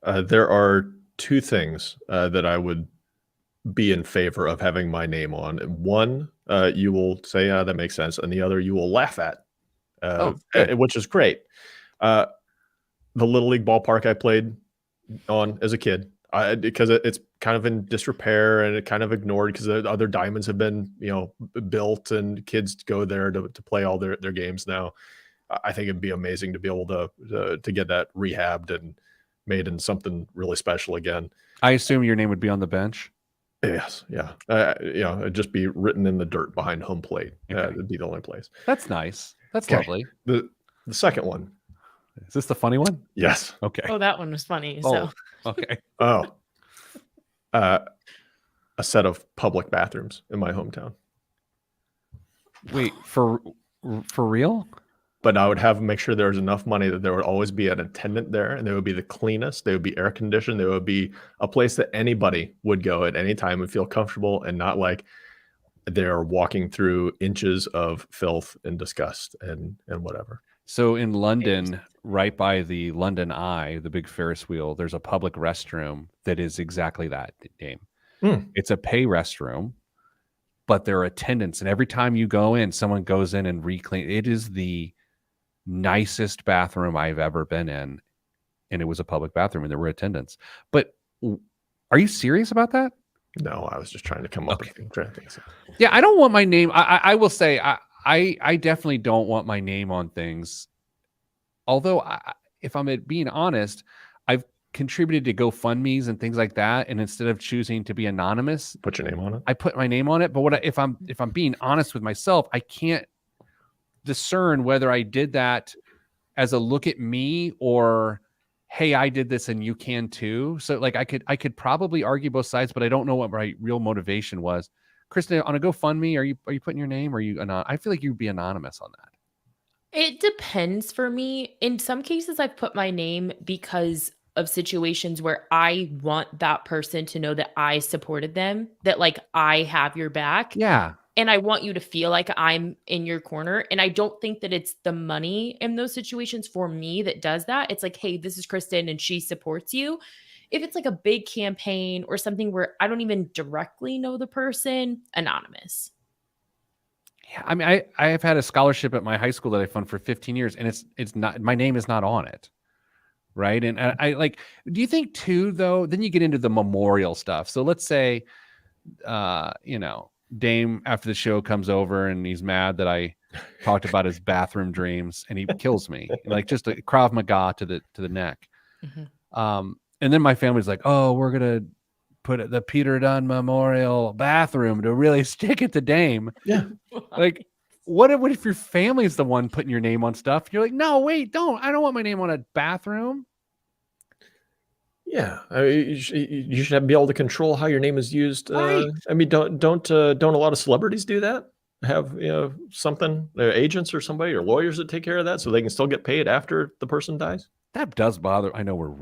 There are two things that I would be in favor of having my name on. One, you will say, that makes sense. And the other, you will laugh at, good. which is great. The Little League ballpark I played on as a kid, because it's kind of in disrepair and it kind of ignored because the other diamonds have been, built and kids go there to play all their games now. I think it'd be amazing to be able to get that rehabbed and made in something really special again. I assume your name would be on the bench. Yes, yeah. It'd just be written in the dirt behind home plate. Okay. It'd be the only place. That's nice. That's Okay. lovely. The second one. Is this the funny one? Yes. Okay. Oh, that one was funny. Oh, So okay. Oh. A set of public bathrooms in my hometown. Wait, for real? But I would make sure there was enough money that there would always be an attendant there, and they would be the cleanest. They would be air conditioned. They would be a place that anybody would go at any time and feel comfortable, and not like they're walking through inches of filth and disgust and whatever. So in London, right by the London Eye, the big Ferris wheel, there's a public restroom that is exactly that, Dame. It's a pay restroom, but there are attendants, and every time you go in, someone goes in and reclean. It is the nicest bathroom I've ever been in, and it was a public bathroom, and there were attendants. But are you serious about that? No, I was just trying to come up with things. Yeah, I don't want my name. I will say I definitely don't want my name on things. Although, if I'm being honest, I've contributed to GoFundMe's and things like that, and instead of choosing to be anonymous, put your name on it. I put my name on it. But if I'm being honest with myself, I can't discern whether I did that as a look at me or, hey, I did this and you can too. So like I could probably argue both sides, but I don't know what my real motivation was. Kristen, on a GoFundMe, are you putting your name, or are you I feel like you'd be anonymous on that. it depends for me. In some cases, I've put my name because of situations where I want that person to know that I supported them, that like I have your back. Yeah. And I want you to feel like I'm in your corner. And I don't think that it's the money in those situations for me that does that. It's like, hey, this is Kristen and she supports you. If it's like a big campaign or something where I don't even directly know the person, anonymous. Yeah. I mean, I have had a scholarship at my high school that I funded for 15 years, and it's not, my name is not on it. Right. And I like, do you think too, though, then you get into the memorial stuff. So let's say, Dame after the show comes over and he's mad that I talked about his bathroom dreams, and he kills me, like just a Krav Maga to the neck. Mm-hmm. And then my family's like, oh, we're going to put the Peter Dunn Memorial bathroom to really stick it to Dame. Yeah. Like, what if your family's the one putting your name on stuff? You're like, no, wait, I don't want my name on a bathroom. Yeah, I mean, you should be able to control how your name is used. Right. I mean, don't a lot of celebrities do that? Have something, their agents or somebody or lawyers that take care of that, so they can still get paid after the person dies? That does bother. I know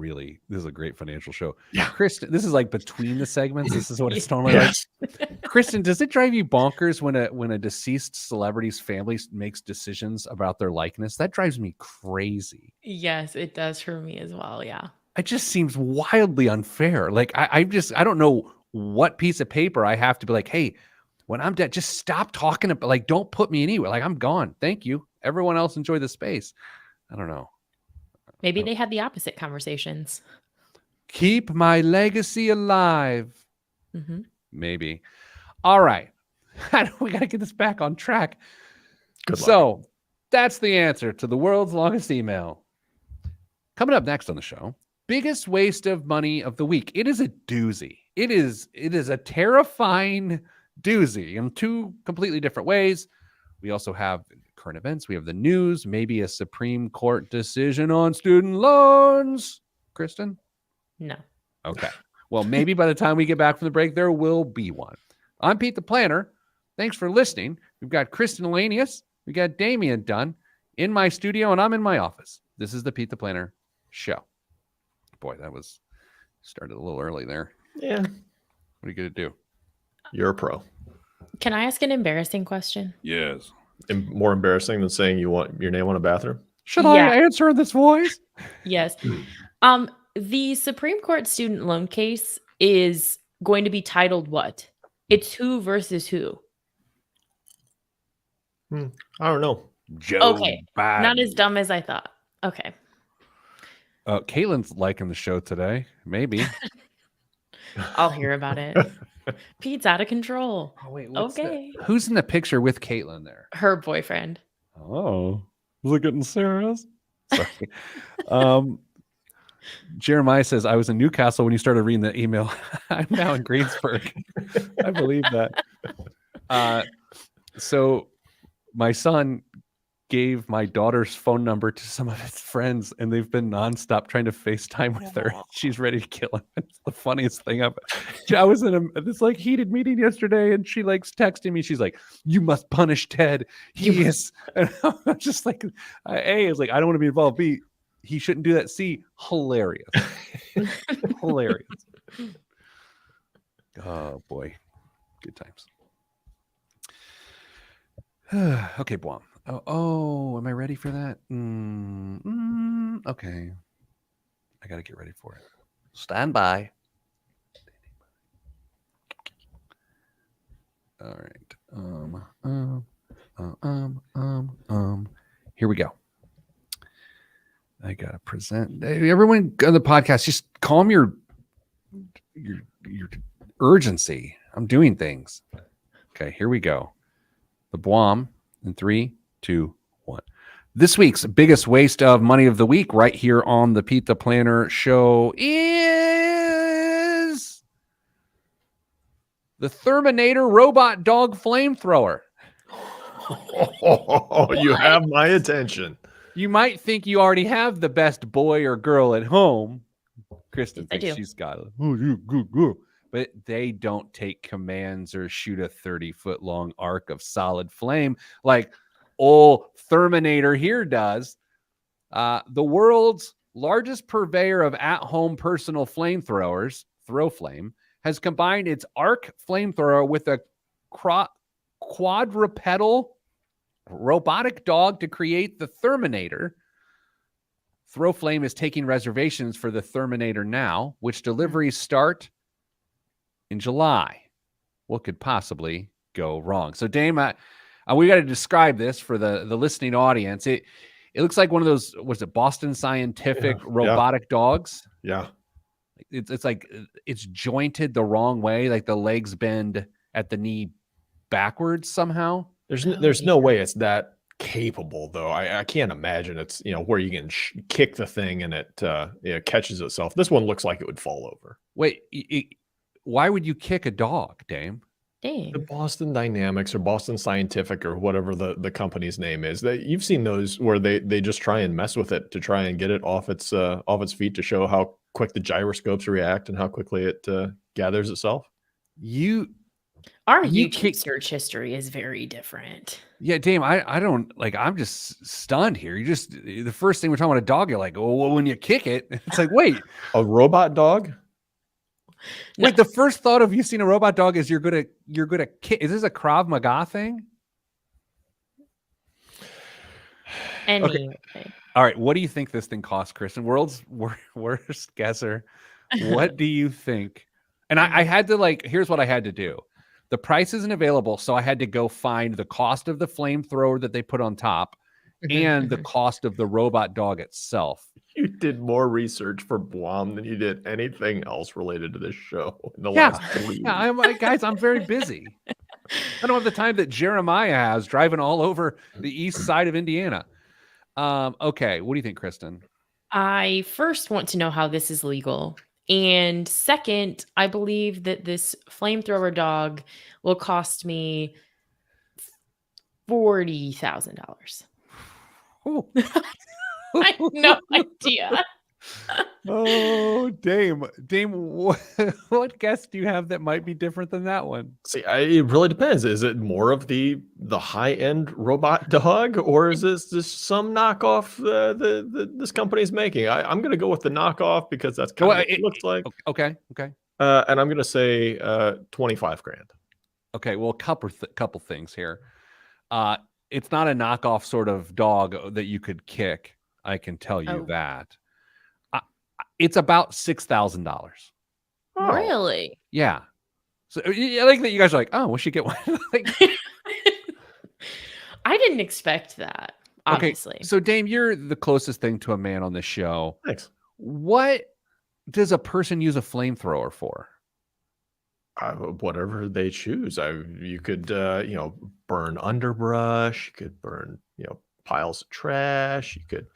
this is a great financial show. Yeah, Kristen, this is like between the segments. This is what it's normally yes. like. Kristen, does it drive you bonkers when a deceased celebrity's family makes decisions about their likeness? That drives me crazy. Yes, it does for me as well. Yeah. It just seems wildly unfair. Like I don't know what piece of paper I have to be like, hey, when I'm dead, just stop talking about, like, don't put me anywhere. Like, I'm gone. Thank you. Everyone else enjoy the space. I don't know. Maybe they had the opposite conversations. Keep my legacy alive. Mm-hmm. Maybe. All right. We got to get this back on track. Good luck. So that's the answer to the world's longest email. Coming up next on the show, biggest waste of money of the week. It is a doozy. It is a terrifying doozy in two completely different ways. We also have current events. We have the news, maybe a Supreme Court decision on student loans. Kristen? No. Okay. Well, maybe by the time we get back from the break, there will be one. I'm Pete the Planner. Thanks for listening. We've got Kristen Elenius. We got Damien Dunn in my studio, and I'm in my office. This is the Pete the Planner show. Boy, that was started a little early there. Yeah. What are you going to do? You're a pro. Can I ask an embarrassing question? Yes. More embarrassing than saying you want your name on a bathroom? Should Yeah. I answer in this voice? Yes. The Supreme Court student loan case is going to be titled what? It's who versus who. I don't know. Joe Okay. Biden. Not as dumb as I thought. Okay. Caitlin's liking the show today. Maybe. I'll hear about it. Pete's out of control. Oh, wait. Okay. Who's in the picture with Caitlin there? Her boyfriend. Oh, is it getting serious? Sorry. Jeremiah says, I was in Newcastle when you started reading the email. I'm now in Greensburg. I believe that. So my son gave my daughter's phone number to some of his friends, and they've been nonstop trying to FaceTime with her. She's ready to kill him. It's the funniest thing ever. I was in this like heated meeting yesterday, and she likes texting me. She's like, "You must punish Ted. He is." And I'm just like, A is like, I don't want to be involved. B, he shouldn't do that. C, hilarious. Hilarious. Oh boy, good times. Okay, Blom. Oh, am I ready for that? Okay. I got to get ready for it. Stand by. All right. Here we go. I got to present. Everyone on the podcast, just calm your urgency. I'm doing things. Okay, here we go. The Blom in 3, 2, 1. This week's biggest waste of money of the week right here on the Pete the Planner show is the Terminator robot dog flamethrower. Oh, you have my attention. You might think you already have the best boy or girl at home. Kristen I thinks do. she's got it. But they don't take commands or shoot a 30-foot long arc of solid flame like old Terminator here does. The world's largest purveyor of at-home personal flamethrowers, ThrowFlame, has combined its arc flamethrower with a quadrupedal robotic dog to create the Terminator. ThrowFlame is taking reservations for the Terminator now, which deliveries start in July. What could possibly go wrong? So, Dame, we got to describe this for the listening audience. It looks like one of those, was it Boston Scientific robotic dogs? Yeah. It's like it's jointed the wrong way, like the legs bend at the knee backwards somehow. There's no way it's that capable, though. I can't imagine it's, where you can kick the thing and it catches itself. This one looks like it would fall over. Wait, why would you kick a dog, Dame? Dang. The Boston Dynamics or Boston Scientific or whatever the company's name is, that you've seen those where they just try and mess with it to try and get it off its feet to show how quick the gyroscopes react and how quickly it gathers itself. Our YouTube search history is very different. Yeah, Dame, I don't like. I'm just stunned here. The first thing we're talking about a dog, you're like, oh, well, when you kick it, it's like, wait, a robot dog. Wait, the first thought of you seeing a robot dog is you're gonna kick. Is this a Krav Maga thing? Anyway. Okay. All right. What do you think this thing costs, Kristen? World's worst guesser. What do you think? And I had to here's what I had to do. The price isn't available, so I had to go find the cost of the flamethrower that they put on top and the cost of the robot dog itself. You did more research for Blom than you did anything else related to this show in the Yeah, last 3 weeks. yeah. I'm like, guys, I'm very busy. I don't have the time that Jeremiah has driving all over the east side of Indiana. Okay, what do you think, Kristen? I first want to know how this is legal. And second, I believe that this flamethrower dog will cost me $40,000. Oh. I have no idea. Oh, Dame, what guess do you have that might be different than that one? See, it really depends. Is it more of the high-end robot dog, or is this just some knockoff this company's making? I'm going to go with the knockoff because that's kind of what it looks like. Okay. And I'm going to say 25 grand. Okay, well, couple things here. It's not a knockoff sort of dog that you could kick. I can tell you that. It's about $6,000. Oh. Really? Yeah. So I like that you guys are like, oh, we should get one. Like, I didn't expect that, obviously. Okay, so Dame, you're the closest thing to a man on this show. Thanks. What does a person use a flamethrower for? Whatever they choose. You could burn underbrush. You could burn piles of trash. You could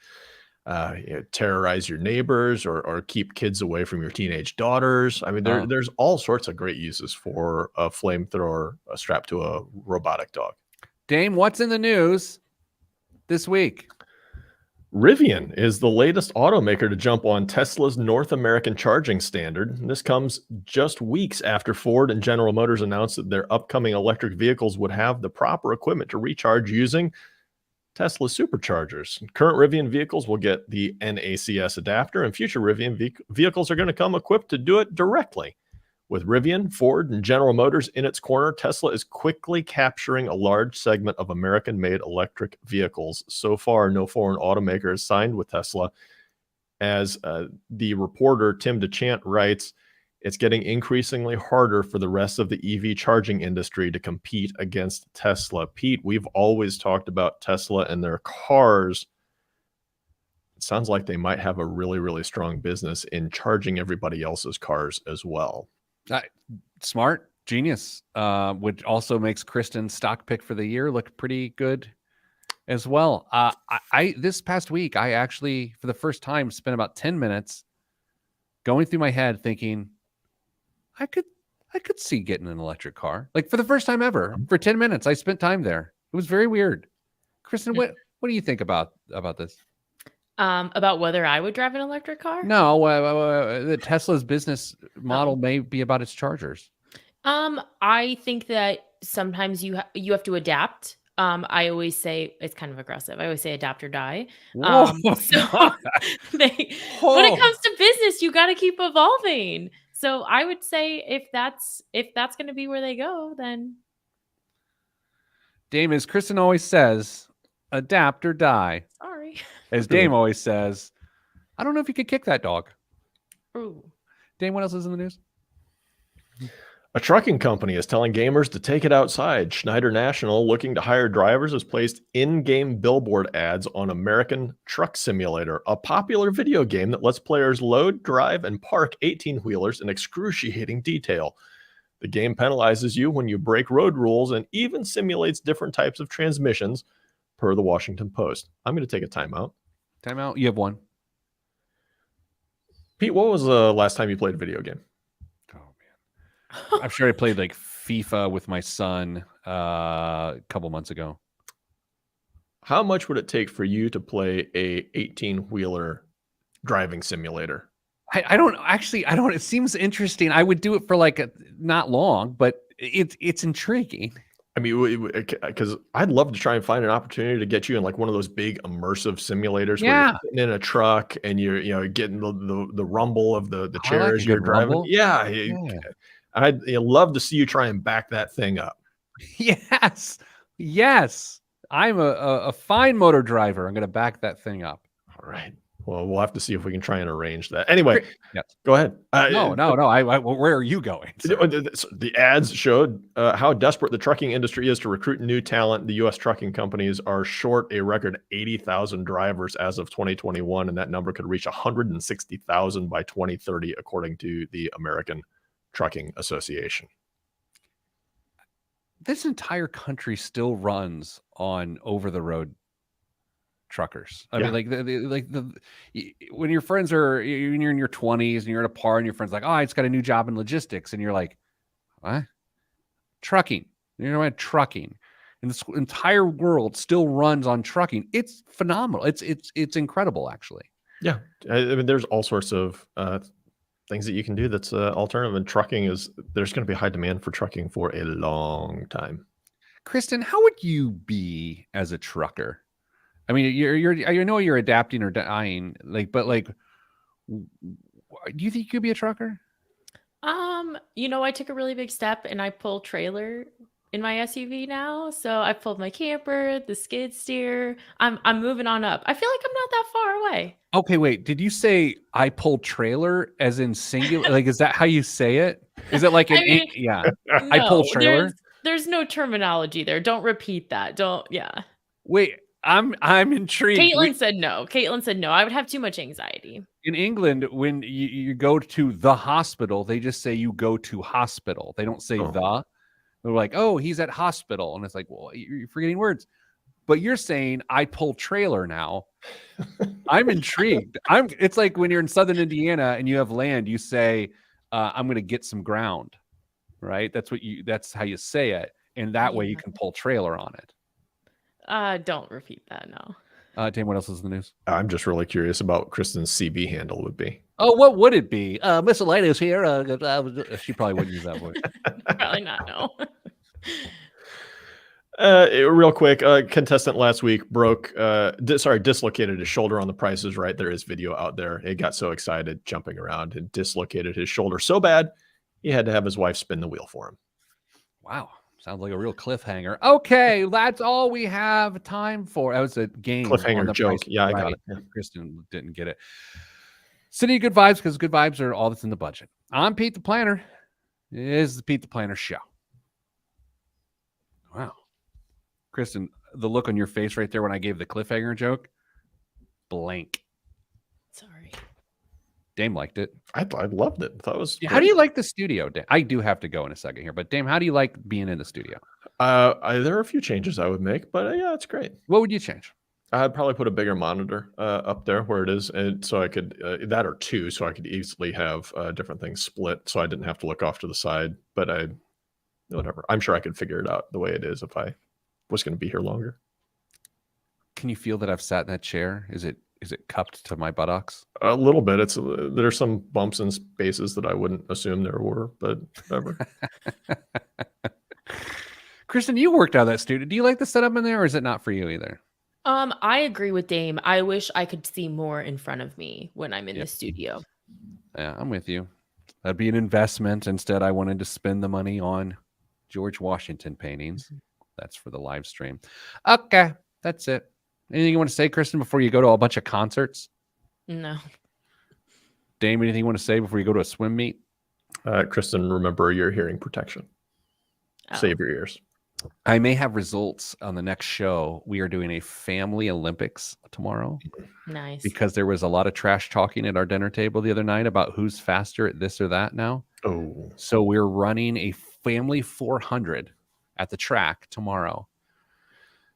terrorize your neighbors or keep kids away from your teenage daughters. I mean, there's all sorts of great uses for a flamethrower strapped to a robotic dog. Dame, what's in the news this week? Rivian is the latest automaker to jump on Tesla's North American charging standard. This comes just weeks after Ford and General Motors announced that their upcoming electric vehicles would have the proper equipment to recharge using Tesla superchargers. Current Rivian vehicles will get the NACS adapter, and future Rivian vehicles are going to come equipped to do it directly. With Rivian, Ford, and General Motors in its corner, Tesla is quickly capturing a large segment of American-made electric vehicles. So far, no foreign automaker has signed with Tesla. As the reporter Tim DeChant writes, it's getting increasingly harder for the rest of the EV charging industry to compete against Tesla. Pete, we've always talked about Tesla and their cars. It sounds like they might have a really, really strong business in charging everybody else's cars as well. Smart, genius, which also makes Kristen's stock pick for the year look pretty good as well. I this past week, I actually, for the first time, spent about 10 minutes going through my head thinking, I could see getting an electric car. Like, for the first time ever, for 10 minutes, I spent time there. It was very weird. Kristen, what do you think about this? About whether I would drive an electric car? No, the Tesla's business model may be about its chargers. I think that sometimes you have to adapt. I always say, it's kind of aggressive, I always say adapt or die. Whoa, So when it comes to business, you got to keep evolving. So I would say if that's going to be where they go, then. Dame, as Kristen always says, adapt or die. Sorry. As Dame always says, I don't know if you could kick that dog. Ooh. Dame, what else is in the news? A trucking company is telling gamers to take it outside. Schneider National, looking to hire drivers, has placed in-game billboard ads on American Truck Simulator, a popular video game that lets players load, drive, and park 18-wheelers in excruciating detail. The game penalizes you when you break road rules and even simulates different types of transmissions, per the Washington Post. I'm going to take a timeout. Timeout? You have one. Pete, what was the last time you played a video game? Oh, man. I'm sure I played like FIFA with my son a couple months ago. How much would it take for you to play a 18-wheeler driving simulator? I don't. It seems interesting. I would do it for not long, but it's intriguing. I mean, because I'd love to try and find an opportunity to get you in like one of those big immersive simulators where you're sitting in a truck and you're getting the rumble of the chairs you're driving. Rumble. Yeah. I'd love to see you try and back that thing up. Yes. I'm a fine motor driver. I'm going to back that thing up. All right. Well, we'll have to see if we can try and arrange that. Anyway, Yes. go ahead. No. Where are you going, sir? The ads showed how desperate the trucking industry is to recruit new talent. The U.S. trucking companies are short a record 80,000 drivers as of 2021, and that number could reach 160,000 by 2030, according to the American Trucking Association. This entire country still runs on over-the-road truckers. I mean, when your friends are, when you're in your 20s and you're at a par and your friend's like, oh, I just got a new job in logistics, and you're like, what? Trucking. You know what? Trucking. And this entire world still runs on trucking. It's phenomenal. It's incredible, actually. Yeah, I mean, there's all sorts of things that you can do that's alternative, and trucking there's going to be high demand for trucking for a long time. Kristen, how would you be as a trucker? I mean, you're adapting or dying, but do you think you could be a trucker? I took a really big step and I pull trailer in my SUV now. So I pulled my camper, the skid steer. I'm moving on up. I feel like I'm not that far away. Okay, wait. Did you say I pull trailer as in singular? Like, is that how you say it? Is it like yeah? No, I pull trailer. There's no terminology there. Don't repeat that. Yeah. Wait, I'm intrigued. Caitlin said no. I would have too much anxiety. In England, when you go to the hospital, they just say you go to hospital. They don't say the. They're like, oh, he's at hospital. And it's like, well, you're forgetting words. But you're saying I pull trailer now. I'm intrigued. It's like when you're in Southern Indiana and you have land, you say, I'm going to get some ground, right? That's how you say it. And that way you can pull trailer on it. Don't repeat that. No. Dane, what else is in the news? I'm just really curious about what Kristen's CB handle would be. Oh, what would it be? Miscellaneous here. She probably wouldn't use that word. Probably not. No. Real quick, contestant last week dislocated his shoulder on The Price is Right. There is video out there. He got so excited, jumping around, and dislocated his shoulder so bad he had to have his wife spin the wheel for him. Wow. Sounds like a real cliffhanger. Okay, that's all we have time for. That was a game. Cliffhanger joke. Yeah, I got it. Yeah. Kristen didn't get it. Sending you good vibes because good vibes are all that's in the budget. I'm Pete the Planner. It is the Pete the Planner Show. Wow. Kristen, the look on your face right there when I gave the cliffhanger joke, blank. Sorry. Dame liked it. I loved it. I thought it was. How do you like the studio, Dame? I do have to go in a second here, but Dame, how do you like being in the studio? There are a few changes I would make, but yeah, it's great. What would you change? I'd probably put a bigger monitor up there where it is, and so I could that or two, so I could easily have different things split, so I didn't have to look off to the side. But whatever. I'm sure I could figure it out the way it is if I was going to be here longer. Can you feel that I've sat in that chair? Is it cupped to my buttocks? A little bit. There's some bumps and spaces that I wouldn't assume there were, but whatever. Kristen, you worked out of that studio. Do you like the setup in there, or is it not for you either? I agree with Dame. I wish I could see more in front of me when I'm in the studio. Yeah, I'm with you. That'd be an investment. Instead, I wanted to spend the money on George Washington paintings. That's for the live stream. Okay, that's it. Anything you want to say, Kristen, before you go to a bunch of concerts? No. Dame, anything you want to say before you go to a swim meet? Kristen, remember your hearing protection. Save your ears. I may have results on the next show. We are doing a family Olympics tomorrow. Nice. Because there was a lot of trash talking at our dinner table the other night about who's faster at this or that now. Oh. So we're running a family 400 at the track tomorrow.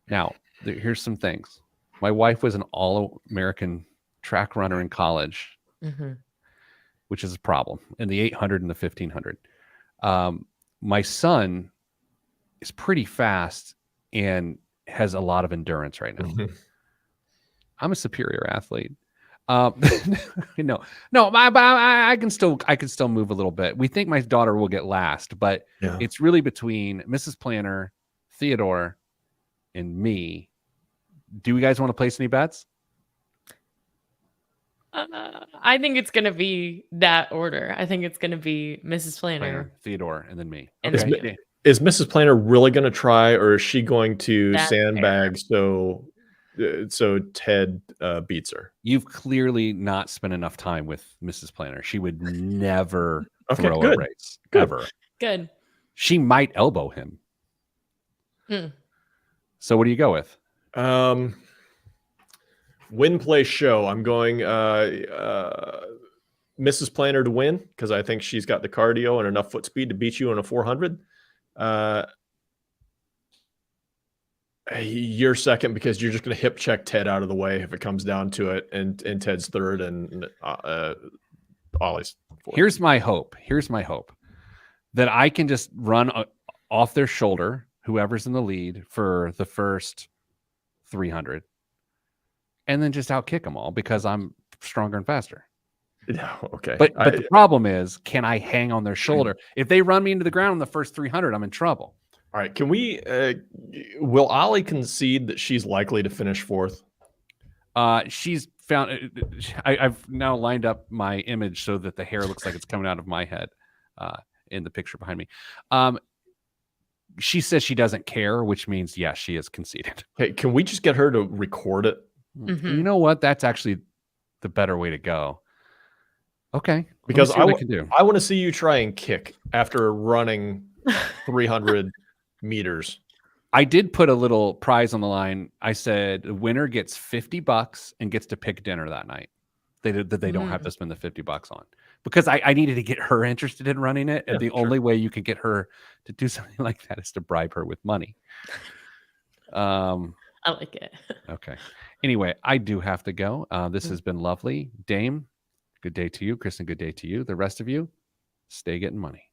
Now, here's some things. My wife was an all-American track runner in college, which is a problem, in the 800 and the 1500. My son is pretty fast and has a lot of endurance right now. I'm a superior athlete. I can still move a little bit. We think my daughter will get last, but it's really between Mrs. Planner, Theodore, and me. Do you guys want to place any bets? I think it's going to be that order. I think it's going to be Mrs. Planner, Theodore, and then me. And okay. Is Mrs. Planner really going to try, or is she going to sandbag so So Ted beats her. You've clearly not spent enough time with Mrs. Planner. She would never Okay, throw a good. race, Good. ever. Good. She might elbow him. Hmm. So what do you go with? Win, play, show. I'm going Mrs. Planner to win because I think she's got the cardio and enough foot speed to beat you in a 400. You're second because you're just going to hip check Ted out of the way if it comes down to it, and Ted's third and Ollie's fourth. Here's my hope that I can just run off their shoulder, whoever's in the lead, for the first 300, and then just outkick them all because I'm stronger and faster. Yeah, okay. But the problem is, can I hang on their shoulder? If they run me into the ground in the first 300, I'm in trouble. All right. Can we? Will Ollie concede that she's likely to finish fourth? She's found. I've now lined up my image so that the hair looks like it's coming out of my head in the picture behind me. She says she doesn't care, which means yes, she is conceded. Hey, can we just get her to record it? Mm-hmm. You know what? That's actually the better way to go. Okay, Because I can do. want to see you try and kick after running 300 meters. I did put a little prize on the line. I said the winner gets $50 and gets to pick dinner that night. They don't have to spend the $50 on, because I needed to get her interested in running it, and Yeah, the sure. only way you can get her to do something like that is to bribe her with money. I like it. Okay. Anyway, I do have to go. This has been lovely. Dame, good day to you. Kristen, good day to you. The rest of you, stay getting money.